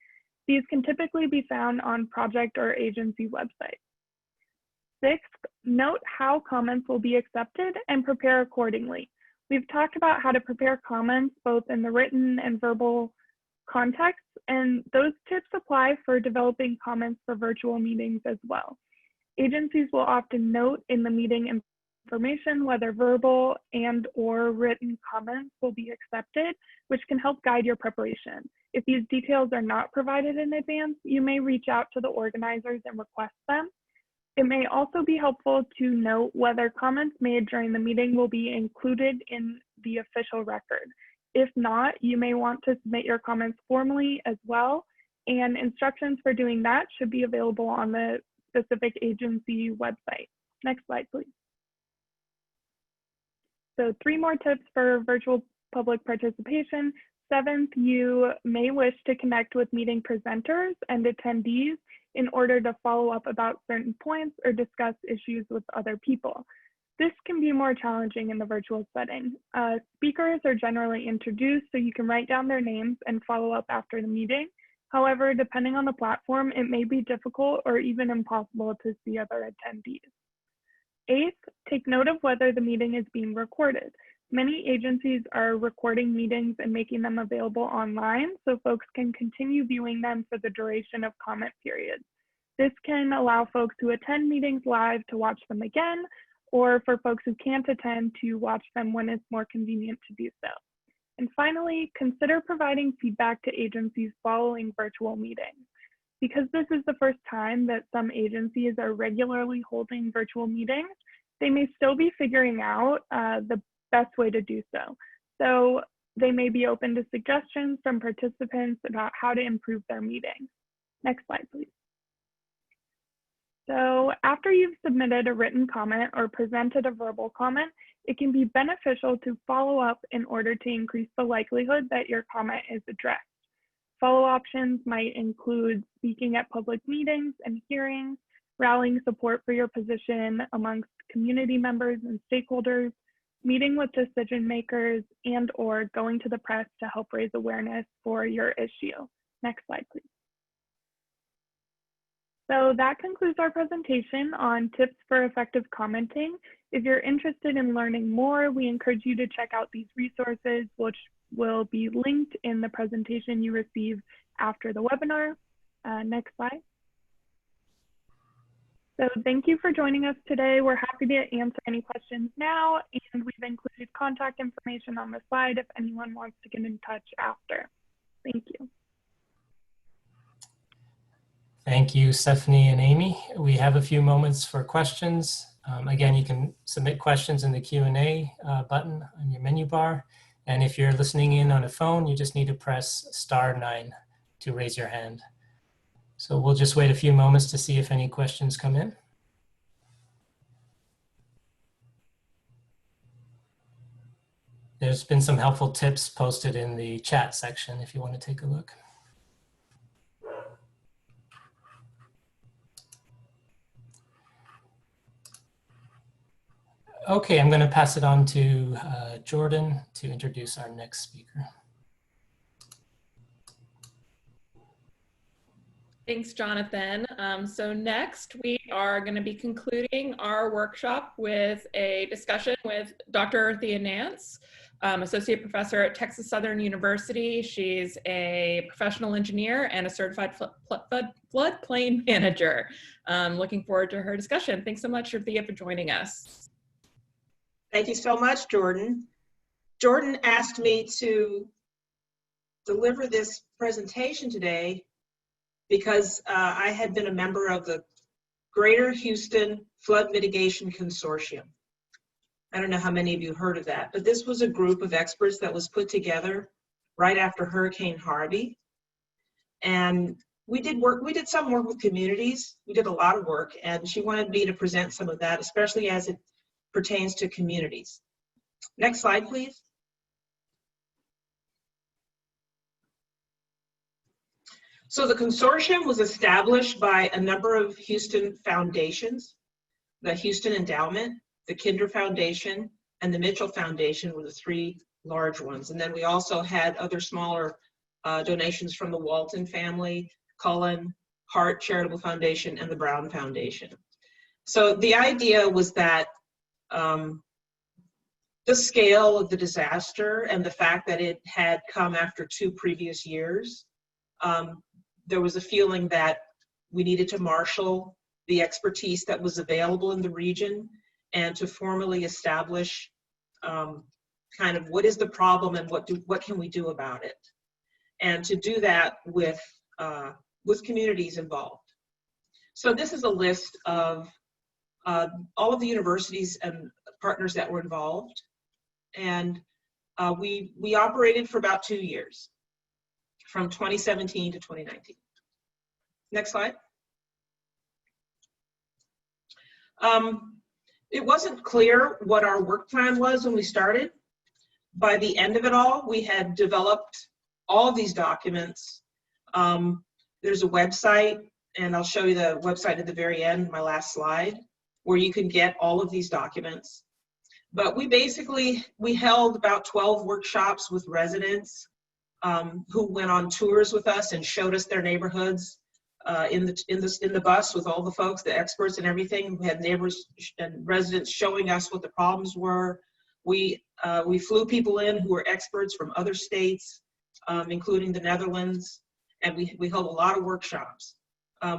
These can typically be found on project or agency websites. Sixth, note how comments will be accepted and prepare accordingly. We've talked about how to prepare comments both in the written and verbal contexts, and those tips apply for developing comments for virtual meetings as well. Agencies will often note in the meeting information whether verbal and/or written comments will be accepted, which can help guide your preparation. If these details are not provided in advance, you may reach out to the organizers and request them. It may also be helpful to note whether comments made during the meeting will be included in the official record. If not, you may want to submit your comments formally as well, and instructions for doing that should be available on the specific agency website. Next slide, please. So 3 more tips for virtual public participation. Seventh, you may wish to connect with meeting presenters and attendees in order to follow up about certain points or discuss issues with other people. This can be more challenging in the virtual setting. Speakers are generally introduced so you can write down their names and follow up after the meeting. However, depending on the platform, it may be difficult or even impossible to see other attendees. Eighth, take note of whether the meeting is being recorded. Many agencies are recording meetings and making them available online so folks can continue viewing them for the duration of comment periods. This can allow folks who attend meetings live to watch them again, or for folks who can't attend to watch them when it's more convenient to do so. And finally, consider providing feedback to agencies following virtual meetings. Because this is the first time that some agencies are regularly holding virtual meetings, they may still be figuring out the best way to do so. So They may be open to suggestions from participants about how to improve their meeting. Next slide, please. So after you've submitted a written comment or presented a verbal comment, it can be beneficial to follow up in order to increase the likelihood that your comment is addressed. Follow options might include speaking at public meetings and hearings, rallying support for your position amongst community members and stakeholders, meeting with decision makers, and/or going to the press to help raise awareness for your issue. Next slide, please. So that concludes our presentation on tips for effective commenting. If you're interested in learning more, we encourage you to check out these resources, which will be linked in the presentation you receive after the webinar. Next slide. So thank you for joining us today. We're happy to answer any questions now, and we've included contact information on the slide if anyone wants to get in touch after. Thank you. Thank you, Stephanie and Amy. We have a few moments for questions. Again, you can submit questions in the Q&A button on your menu bar. And if you're listening in on a phone, you just need to press *9 to raise your hand. So we'll just wait a few moments to see if any questions come in. There's been some helpful tips posted in the chat section if you want to take a look. Okay, I'm going to pass it on to Jordan to introduce our next speaker. Thanks, Jonathan. So next, we are going to be concluding our workshop with a discussion with Dr. Earthea Nance, Associate Professor at Texas Southern University. She's a professional engineer and a certified floodplain manager. Looking forward to her discussion. Thanks so much, Earthea, for joining us. Thank you so much, Jordan. Jordan asked me to deliver this presentation today because I had been a member of the Greater Houston Flood Mitigation Consortium. I don't know how many of you heard of that, but this was a group of experts that was put together right after Hurricane Harvey. And we did some work with communities. We did a lot of work, and she wanted me to present some of that, especially as it pertains to communities. Next slide, please. So the consortium was established by a number of Houston foundations. The Houston Endowment, the Kinder Foundation, and the Mitchell Foundation were the three large ones. And then we also had other smaller donations from the Walton family, Cullen, Hart Charitable Foundation, and the Brown Foundation. So the idea was that the scale of the disaster and the fact that it had come after 2 previous years, there was a feeling that we needed to marshal the expertise that was available in the region and to formally establish kind of what is the problem and what can we do about it, and to do that with communities involved. So this is a list of all of the universities and partners that were involved, and we operated for about 2 years, from 2017 to 2019. Next slide. It wasn't clear what our work plan was when we started. By the end of it all, we had developed all of these documents. There's a website, and I'll show you the website at the very end, my last slide, where you can get all of these documents. But we held about 12 workshops with residents who went on tours with us and showed us their neighborhoods in the bus with all the folks, the experts and everything. We had neighbors and residents showing us what the problems were. We flew people in who were experts from other states, including the Netherlands, and we held a lot of workshops.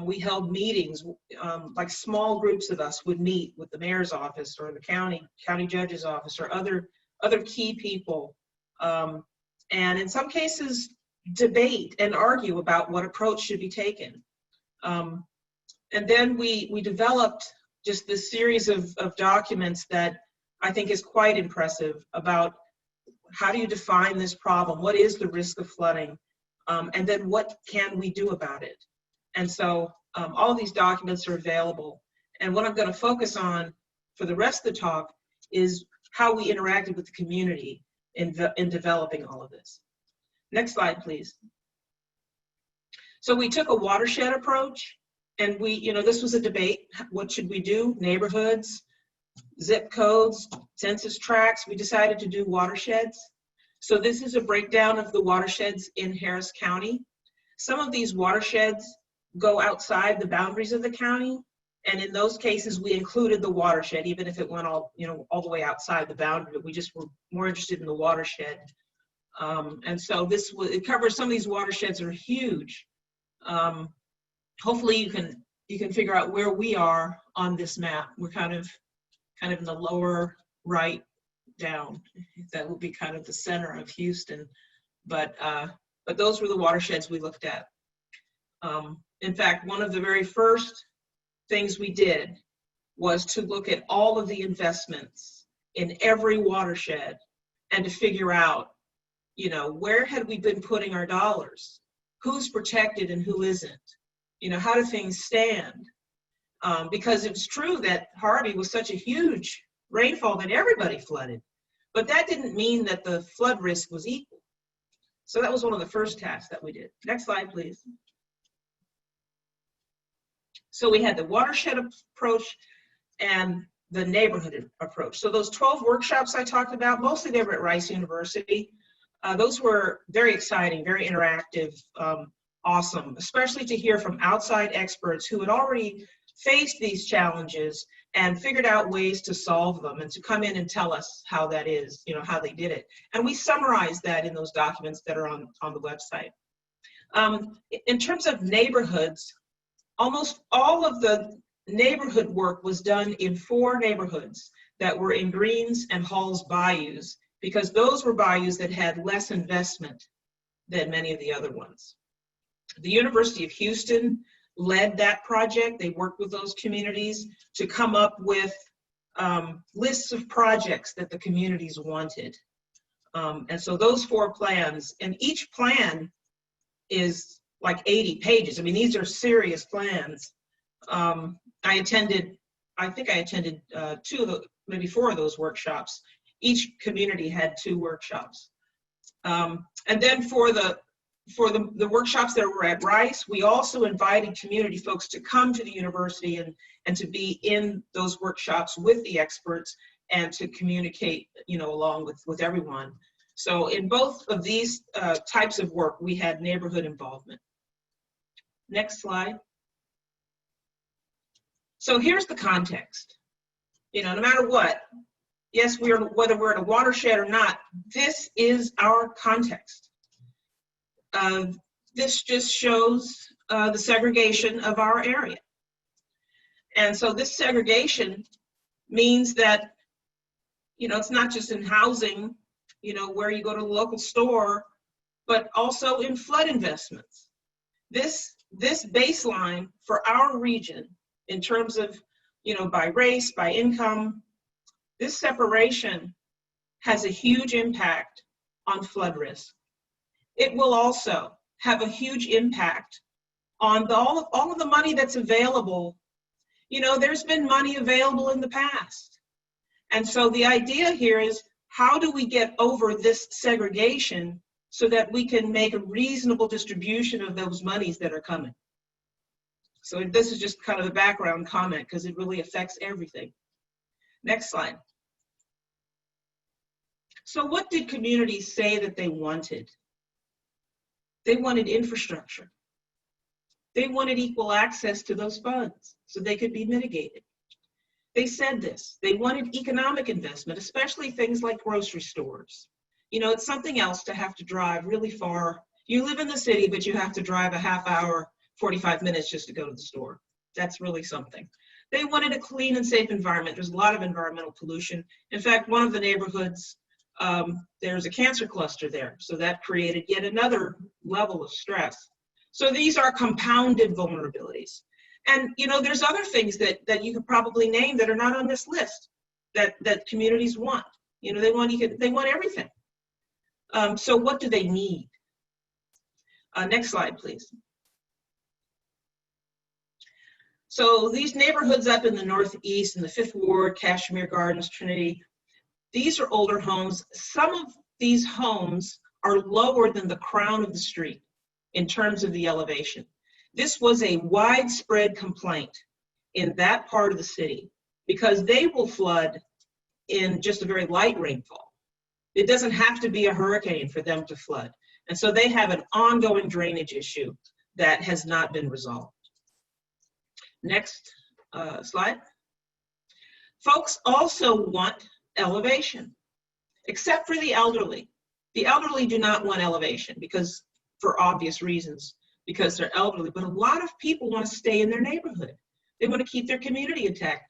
We held meetings, like small groups of us would meet with the mayor's office or the county judge's office or other key people, and in some cases debate and argue about what approach should be taken. And then we developed just this series of documents that I think is quite impressive about how do you define this problem? What is the risk of flooding? And then what can we do about it? And so all of these documents are available. And what I'm going to focus on for the rest of the talk is how we interacted with the community in developing all of this. Next slide, please. So we took a watershed approach, and this was a debate. What should we do? Neighborhoods, zip codes, census tracts. We decided to do watersheds. So this is a breakdown of the watersheds in Harris County. Some of these watersheds go outside the boundaries of the county, and in those cases we included the watershed, even if it went all the way outside the boundary. We just were more interested in the watershed. And so it covers, some of these watersheds are huge. Hopefully you can figure out where we are on this map. We're kind of in the lower right down. That would be kind of the center of Houston. But those were the watersheds we looked at. In fact, one of the very first things we did was to look at all of the investments in every watershed and to figure out, where had we been putting our dollars? Who's protected and who isn't? How do things stand? Because it's true that Harvey was such a huge rainfall that everybody flooded, but that didn't mean that the flood risk was equal. So that was one of the first tasks that we did. Next slide, please. So we had the watershed approach and the neighborhood approach. So those 12 workshops I talked about, mostly they were at Rice University. Those were very exciting, very interactive, awesome, especially to hear from outside experts who had already faced these challenges and figured out ways to solve them, and to come in and tell us how that is, how they did it. And we summarized that in those documents that are on the website. In terms of neighborhoods, almost all of the neighborhood work was done in 4 neighborhoods that were in Greens and Hall's bayous, because those were bayous that had less investment than many of the other ones. The University of Houston led that project. They worked with those communities to come up with lists of projects that the communities wanted. And so those 4 plans, and each plan is like 80 pages. I mean, these are serious plans. I think I attended 2 of the, maybe 4 of those workshops. Each community had 2 workshops. And then for the workshops that were at Rice, we also invited community folks to come to the university and to be in those workshops with the experts and to communicate, along with everyone. So in both of these types of work, we had neighborhood involvement. Next slide. So here's the context. No matter what, yes, whether we're in a watershed or not, this is our context. This just shows the segregation of our area. And so this segregation means that, it's not just in housing, where you go to the local store, but also in flood investments. This baseline for our region, in terms of, by race, by income, this separation has a huge impact on flood risk. It will also have a huge impact on all of the money that's available. There's been money available in the past. And so the idea here is, how do we get over this segregation so that we can make a reasonable distribution of those monies that are coming? So this is just kind of a background comment, because it really affects everything. Next slide. So what did communities say that they wanted? They wanted infrastructure. They wanted equal access to those funds so they could be mitigated. They said this. They wanted economic investment, especially things like grocery stores. It's something else to have to drive really far. You live in the city, but you have to drive a half hour, 45 minutes just to go to the store. That's really something. They wanted a clean and safe environment. There's a lot of environmental pollution. In fact, one of the neighborhoods, there's a cancer cluster there. So that created yet another level of stress. So these are compounded vulnerabilities. And there's other things that you could probably name that are not on this list that communities want. They want everything. So what do they need? Next slide, please. So these neighborhoods up in the Northeast, in the 5th Ward, Kashmir Gardens, Trinity, these are older homes. Some of these homes are lower than the crown of the street in terms of the elevation. This was a widespread complaint in that part of the city because they will flood in just a very light rainfall. It doesn't have to be a hurricane for them to flood. And so they have an ongoing drainage issue that has not been resolved. Next slide. Folks also want elevation, except for the elderly. The elderly do not want elevation because, for obvious reasons, because they're elderly, but a lot of people want to stay in their neighborhood. They want to keep their community intact.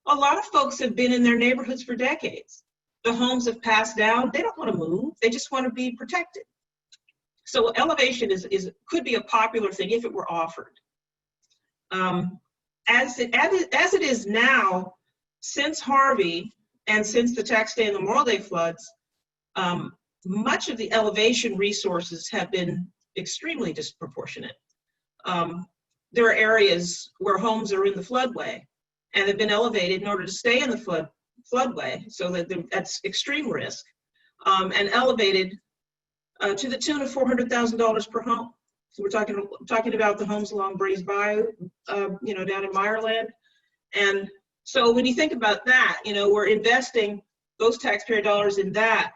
A lot of folks have been in their neighborhoods for decades. The homes have passed down. They don't want to move. They just want to be protected. So elevation could be a popular thing if it were offered. As it is now, since Harvey and since the Tax Day and the Memorial Day floods, much of the elevation resources have been extremely disproportionate. There are areas where homes are in the floodway and have been elevated in order to stay in the floodway, so that that's extreme risk, and elevated to the tune of $400,000 per home. So we're talking about the homes along Bayou, down in Meyerland. And so when you think about that, we're investing those taxpayer dollars in that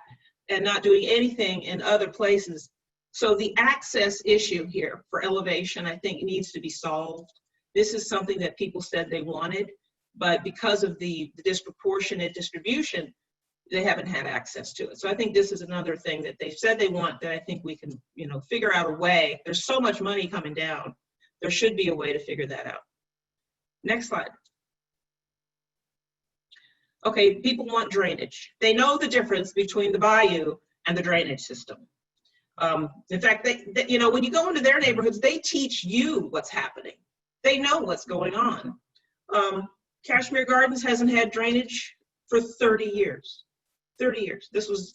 and not doing anything in other places. So the access issue here for elevation, I think, needs to be solved. This is something that people said they wanted, but because of the disproportionate distribution, they haven't had access to it. So I think this is another thing that they've said they want that I think we can, figure out a way. There's so much money coming down. There should be a way to figure that out. Next slide. Okay, people want drainage. They know the difference between the bayou and the drainage system. In fact, when you go into their neighborhoods, they teach you what's happening. They know what's going on. Kashmir Gardens hasn't had drainage for 30 years. 30 years. This was,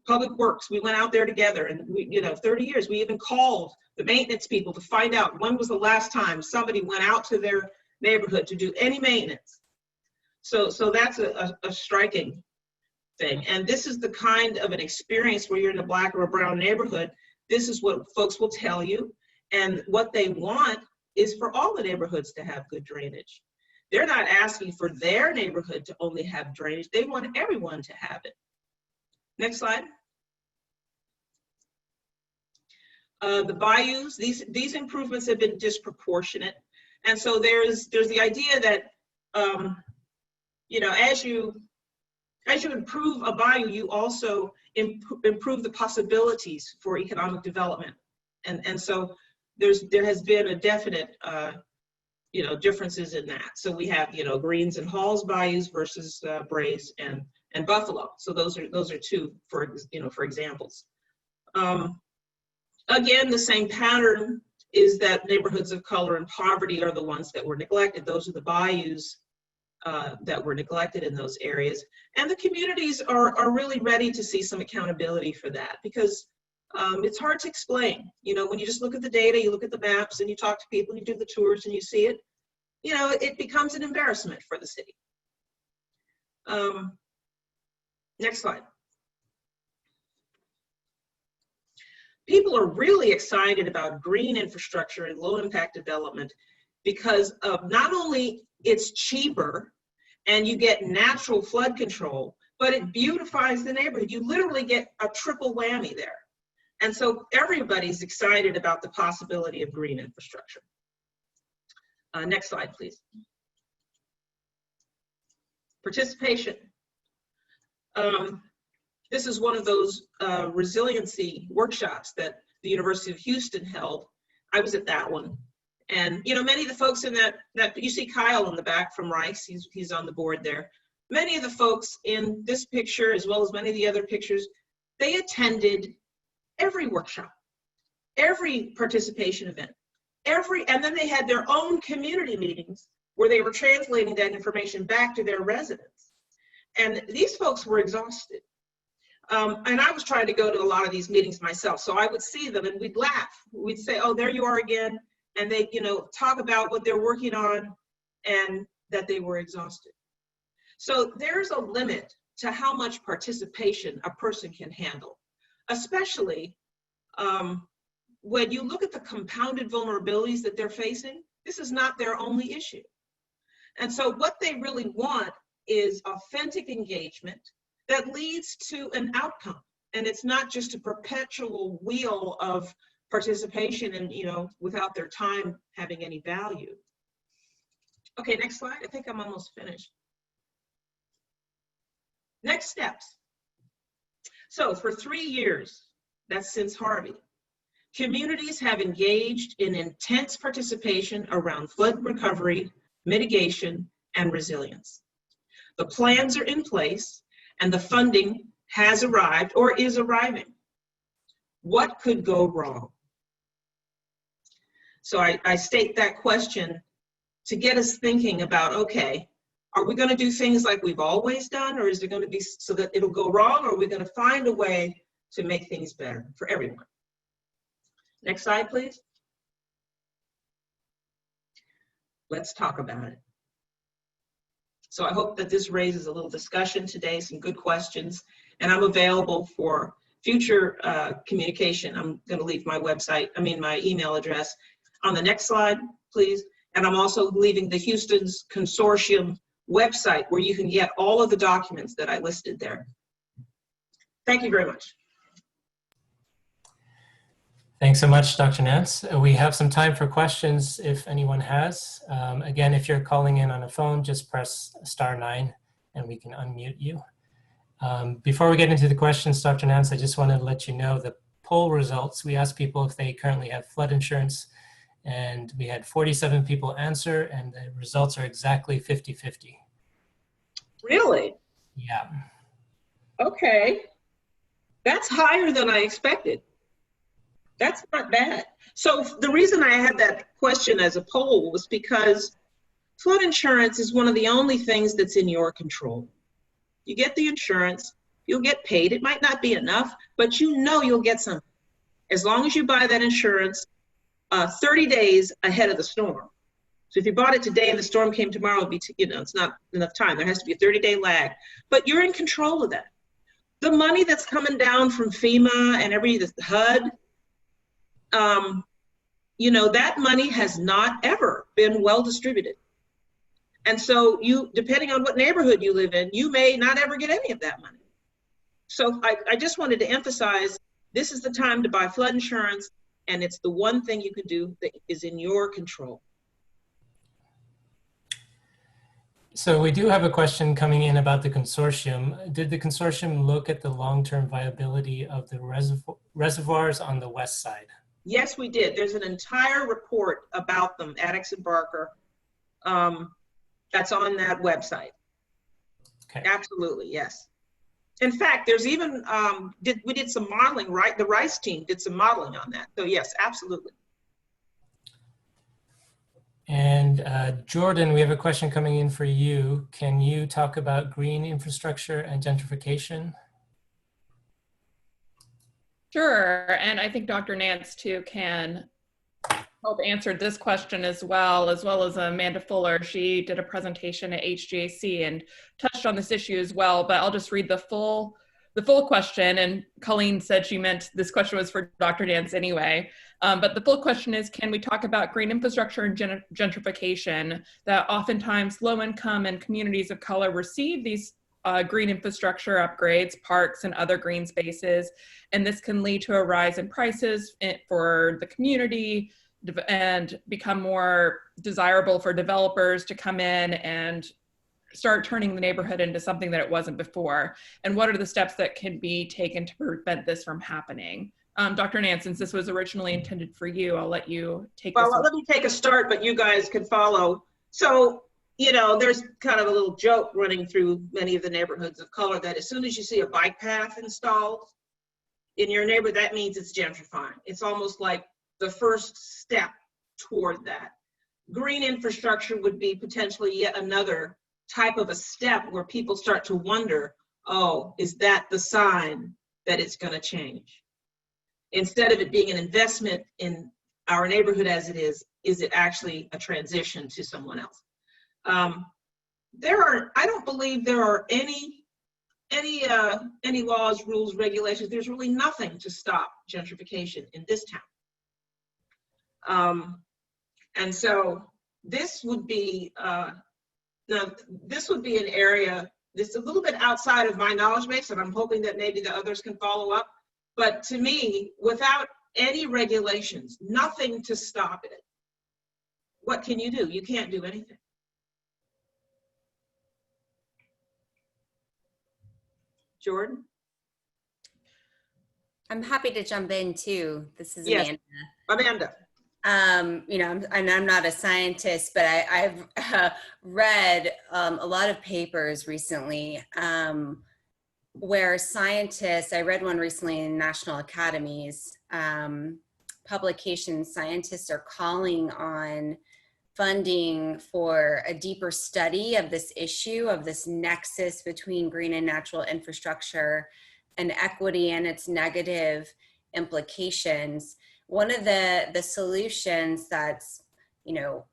Public Works. We went out there together and 30 years. We even called the maintenance people to find out when was the last time somebody went out to their neighborhood to do any maintenance. So that's a striking thing. And this is the kind of an experience where you're in a black or a brown neighborhood. This is what folks will tell you. And what they want is for all the neighborhoods to have good drainage. They're not asking for their neighborhood to only have drainage. They want everyone to have it. Next slide. The bayous, these improvements have been disproportionate. And so there's the idea that, as you improve a bayou, you also improve the possibilities for economic development. And so there has been a definite, differences in that. So we have, Greens and Halls bayous versus Brays and Buffalo. So those are two for examples. Again, the same pattern is that neighborhoods of color and poverty are the ones that were neglected. Those are the bayous that were neglected in those areas. And the communities are really ready to see some accountability for that because it's hard to explain. When you just look at the data, you look at the maps and you talk to people, you do the tours and you see it, it becomes an embarrassment for the city. Next slide. People are really excited about green infrastructure and low impact development because of not only it's cheaper and you get natural flood control, but it beautifies the neighborhood. You literally get a triple whammy there. And so everybody's excited about the possibility of green infrastructure. Next slide, please. Participation. This is one of those resiliency workshops that the University of Houston held. I was at that one. And many of the folks in that you see Kyle in the back from Rice, he's on the board there. Many of the folks in this picture, as well as many of the other pictures, they attended every workshop, every participation event, and then they had their own community meetings where they were translating that information back to their residents. And these folks were exhausted. And I was trying to go to a lot of these meetings myself. So I would see them and we'd laugh. We'd say, oh, there you are again. And they, talk about what they're working on and that they were exhausted. So there's a limit to how much participation a person can handle, especially when you look at the compounded vulnerabilities that they're facing. This is not their only issue. And so what they really want is authentic engagement that leads to an outcome. And it's not just a perpetual wheel of participation and, without their time having any value. Okay, next slide. I think I'm almost finished. Next steps. So for 3 years, that's since Harvey, communities have engaged in intense participation around flood recovery, mitigation, and resilience. The plans are in place and the funding has arrived or is arriving. What could go wrong? So I state that question to get us thinking about, okay, are we going to do things like we've always done, or is it going to be so that it'll go wrong, or are we going to find a way to make things better for everyone? Next slide, please. Let's talk about it. So I hope that this raises a little discussion today, some good questions, and I'm available for future communication. I'm going to leave my my email address on the next slide, please. And I'm also leaving the Houston's Consortium website where you can get all of the documents that I listed there. Thank you very much. Thanks so much, Dr. Nance. We have some time for questions if anyone has. Again, if you're calling in on a phone, just press *9 and we can unmute you. Before we get into the questions, Dr. Nance, I just wanted to let you know the poll results. We asked people if they currently have flood insurance, and we had 47 people answer, and the results are exactly 50-50. Really? Yeah. Okay. That's higher than I expected. That's not bad. So the reason I had that question as a poll was because flood insurance is one of the only things that's in your control. You get the insurance, you'll get paid. It might not be enough, but you'll get something. As long as you buy that insurance 30 days ahead of the storm. So if you bought it today and the storm came tomorrow, it'd be, it's not enough time. There has to be a 30-day lag, but you're in control of that. The money that's coming down from FEMA and the HUD, that money has not ever been well distributed. And so depending on what neighborhood you live in, you may not ever get any of that money. So I just wanted to emphasize, this is the time to buy flood insurance, and it's the one thing you can do that is in your control. So we do have a question coming in about the consortium. Did the consortium look at the long-term viability of the reservoirs on the west side? Yes, we did. There's an entire report about them, Addix and Barker, that's on that website. Okay. Absolutely, yes. In fact, there's even, we did some modeling, right? The RICE team did some modeling on that. So yes, absolutely. And Jordan, we have a question coming in for you. Can you talk about green infrastructure and gentrification? Sure, and I think Dr. Nance too can help answer this question as well as Amanda Fuller. She did a presentation at HGAC and touched on this issue as well, but I'll just read the full question, and Colleen said she meant this question was for Dr. Nance anyway. But the full question is, can we talk about green infrastructure and gentrification, that oftentimes low income and communities of color receive these green infrastructure upgrades, parks and other green spaces, and this can lead to a rise in prices for the community and become more desirable for developers to come in and start turning the neighborhood into something that it wasn't before. And what are the steps that can be taken to prevent this from happening? Dr. Nance, since this was originally intended for you, I'll let you take this. Well, let me take a start, but you guys can follow. So, there's kind of a little joke running through many of the neighborhoods of color that as soon as you see a bike path installed in your neighborhood, that means it's gentrifying. It's almost like the first step toward that. Green infrastructure would be potentially yet another type of a step where people start to wonder, oh, is that the sign that it's going to change. Instead of it being an investment in our neighborhood as it is it actually a transition to someone else? I don't believe there are any laws, rules, regulations. There's really nothing to stop gentrification in this town. And so this would be this would be an area that's a little bit outside of my knowledge base, and I'm hoping that maybe the others can follow up. But to me, without any regulations, nothing to stop it, what can you do? You can't do anything. Jordan? I'm happy to jump in too. This is Yes. Amanda. Amanda. You know, I'm not a scientist, but I've read a lot of papers recently where scientists, I read one recently in National Academy's publication, scientists are calling on funding for a deeper study of this issue, of this nexus between green and natural infrastructure and equity and its negative implications. One of the solutions that's, you know,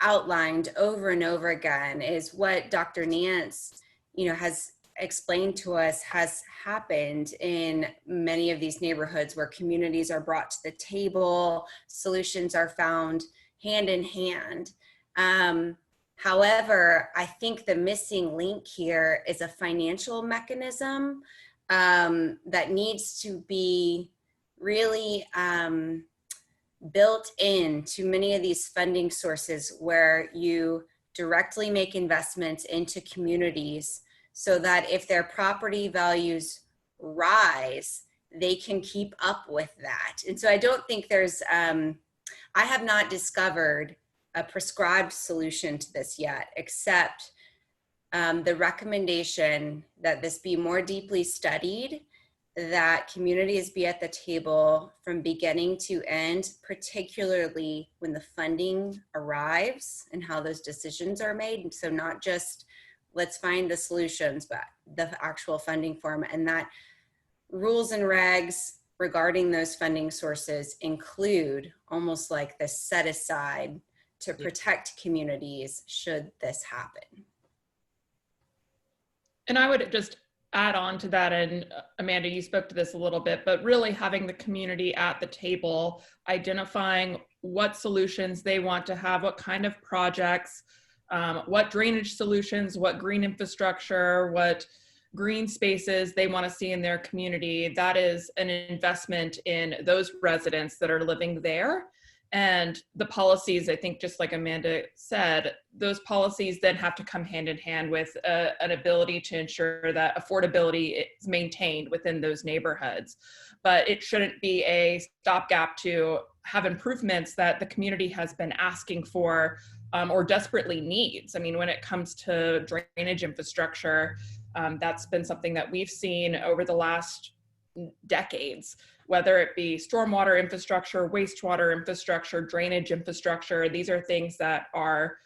outlined over and over again is what Dr. Nance, you know, has explained to us has happened in many of these neighborhoods where communities are brought to the table, solutions are found hand in hand. However, I think the missing link here is a financial mechanism that needs to be really built into many of these funding sources where you directly make investments into communities so that if their property values rise, they can keep up with that. And so I don't think there's, I have not discovered a prescribed solution to this yet, except the recommendation that this be more deeply studied, that communities be at the table from beginning to end, particularly when the funding arrives and how those decisions are made. So not just let's find the solutions, but the actual funding form, and that rules and regs regarding those funding sources include almost like the set aside to protect communities should this happen. And I would just add on to that, and Amanda, you spoke to this a little bit, but really having the community at the table, identifying what solutions they want to have, what kind of projects, what drainage solutions, what green infrastructure, what green spaces they want to see in their community. That is an investment in those residents that are living there. And the policies, I think, just like Amanda said, those policies then have to come hand in hand with an ability to ensure that affordability is maintained within those neighborhoods. But it shouldn't be a stopgap to have improvements that the community has been asking for or desperately needs. I mean, when it comes to drainage infrastructure, that's been something that we've seen over the last decades, whether it be stormwater infrastructure, wastewater infrastructure, drainage infrastructure. These are things that are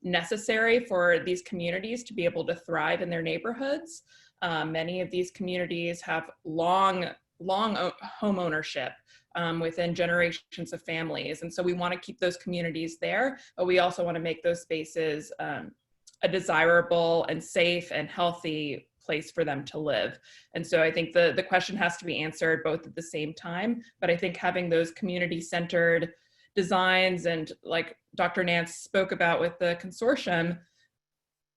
necessary for these communities to be able to thrive in their neighborhoods. Many of these communities have long home ownership within generations of families. And so we want to keep those communities there, but we also want to make those spaces a desirable and safe and healthy place for them to live. And so I think the question has to be answered both at the same time, but I think having those community-centered designs, and like Dr. Nance spoke about with the consortium,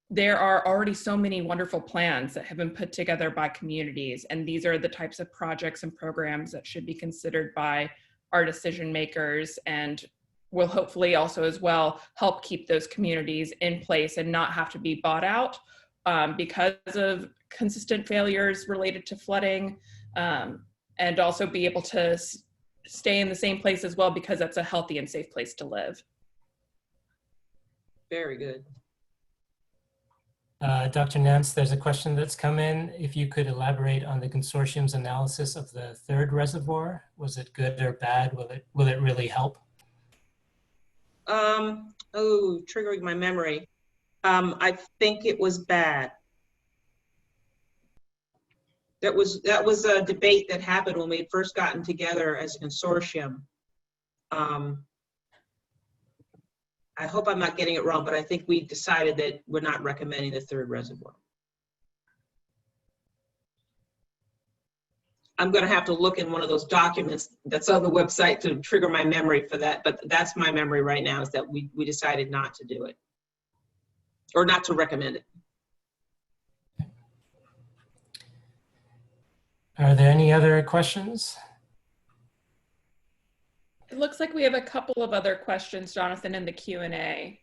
there are already so many wonderful plans that have been put together by communities, and these are the types of projects and programs that should be considered by our decision makers, and will hopefully also as well help keep those communities in place and not have to be bought out because of consistent failures related to flooding, and also be able to stay in the same place as well because that's a healthy and safe place to live. Very good. Dr. Nance, there's a question that's come in. If you could elaborate on the consortium's analysis of the third reservoir, was it good or bad? Will it really help? Oh, triggering my memory. I think it was bad. That was a debate that happened when we had first gotten together as a consortium. I hope I'm not getting it wrong, but I think we decided that we're not recommending the third reservoir. I'm going to have to look in one of those documents that's on the website to trigger my memory for that, but that's my memory right now, is that we decided not to do it, or not to recommend it. Are there any other questions? It looks like we have a couple of other questions, Jonathan, in the Q&A.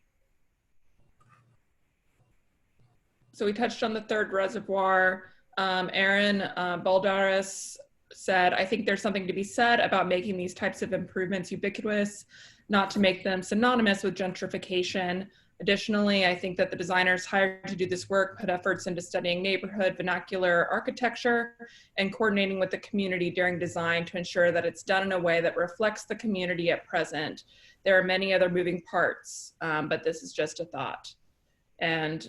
So we touched on the third reservoir. Aaron Baldaris said, I think there's something to be said about making these types of improvements ubiquitous, not to make them synonymous with gentrification. Additionally, I think that the designers hired to do this work put efforts into studying neighborhood vernacular architecture and coordinating with the community during design to ensure that it's done in a way that reflects the community at present. There are many other moving parts, but this is just a thought. And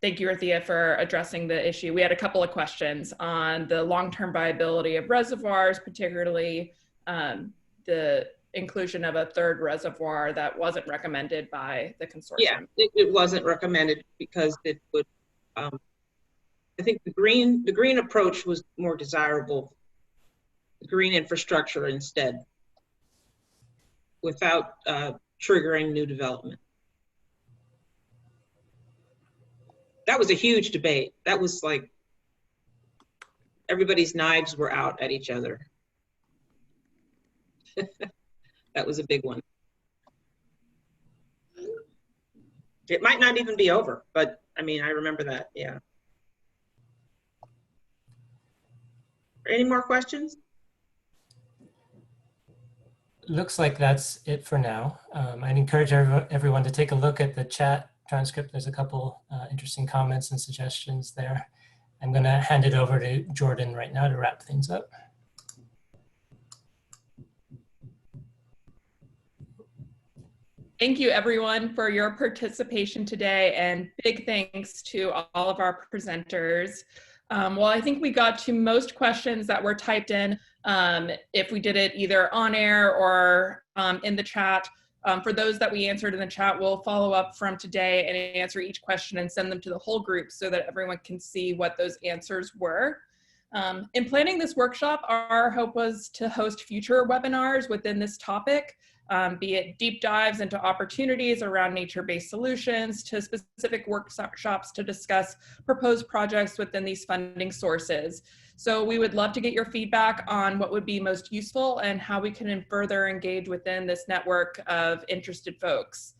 thank you, Earthea, for addressing the issue. We had a couple of questions on the long-term viability of reservoirs, particularly the inclusion of a third reservoir that wasn't recommended by the consortium. Yeah, it wasn't recommended because it would, I think the green approach was more desirable, the green infrastructure instead, without triggering new development. That was a huge debate. That was like, everybody's knives were out at each other. That was a big one. It might not even be over, but I mean, I remember that, yeah. Any more questions? Looks like that's it for now. I'd encourage everyone to take a look at the chat transcript. There's a couple interesting comments and suggestions there. I'm going to hand it over to Jordan right now to wrap things up. Thank you, everyone, for your participation today, and big thanks to all of our presenters. Well, I think we got to most questions that were typed in. If we did it either on air or in the chat, for those that we answered in the chat, we'll follow up from today and answer each question and send them to the whole group so that everyone can see what those answers were. In planning this workshop, our hope was to host future webinars within this topic, be it deep dives into opportunities around nature-based solutions to specific workshops to discuss proposed projects within these funding sources. So we would love to get your feedback on what would be most useful and how we can further engage within this network of interested folks.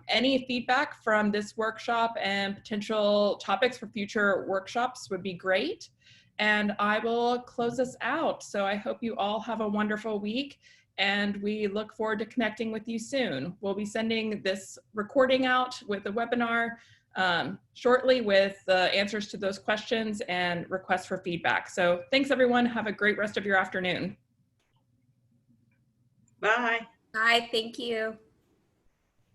Any feedback from this workshop and potential topics for future workshops would be great. And I will close us out. So I hope you all have a wonderful week, and we look forward to connecting with you soon. We'll be sending this recording out with a webinar shortly with the answers to those questions and requests for feedback. So thanks, everyone. Have a great rest of your afternoon. Bye. Bye, thank you.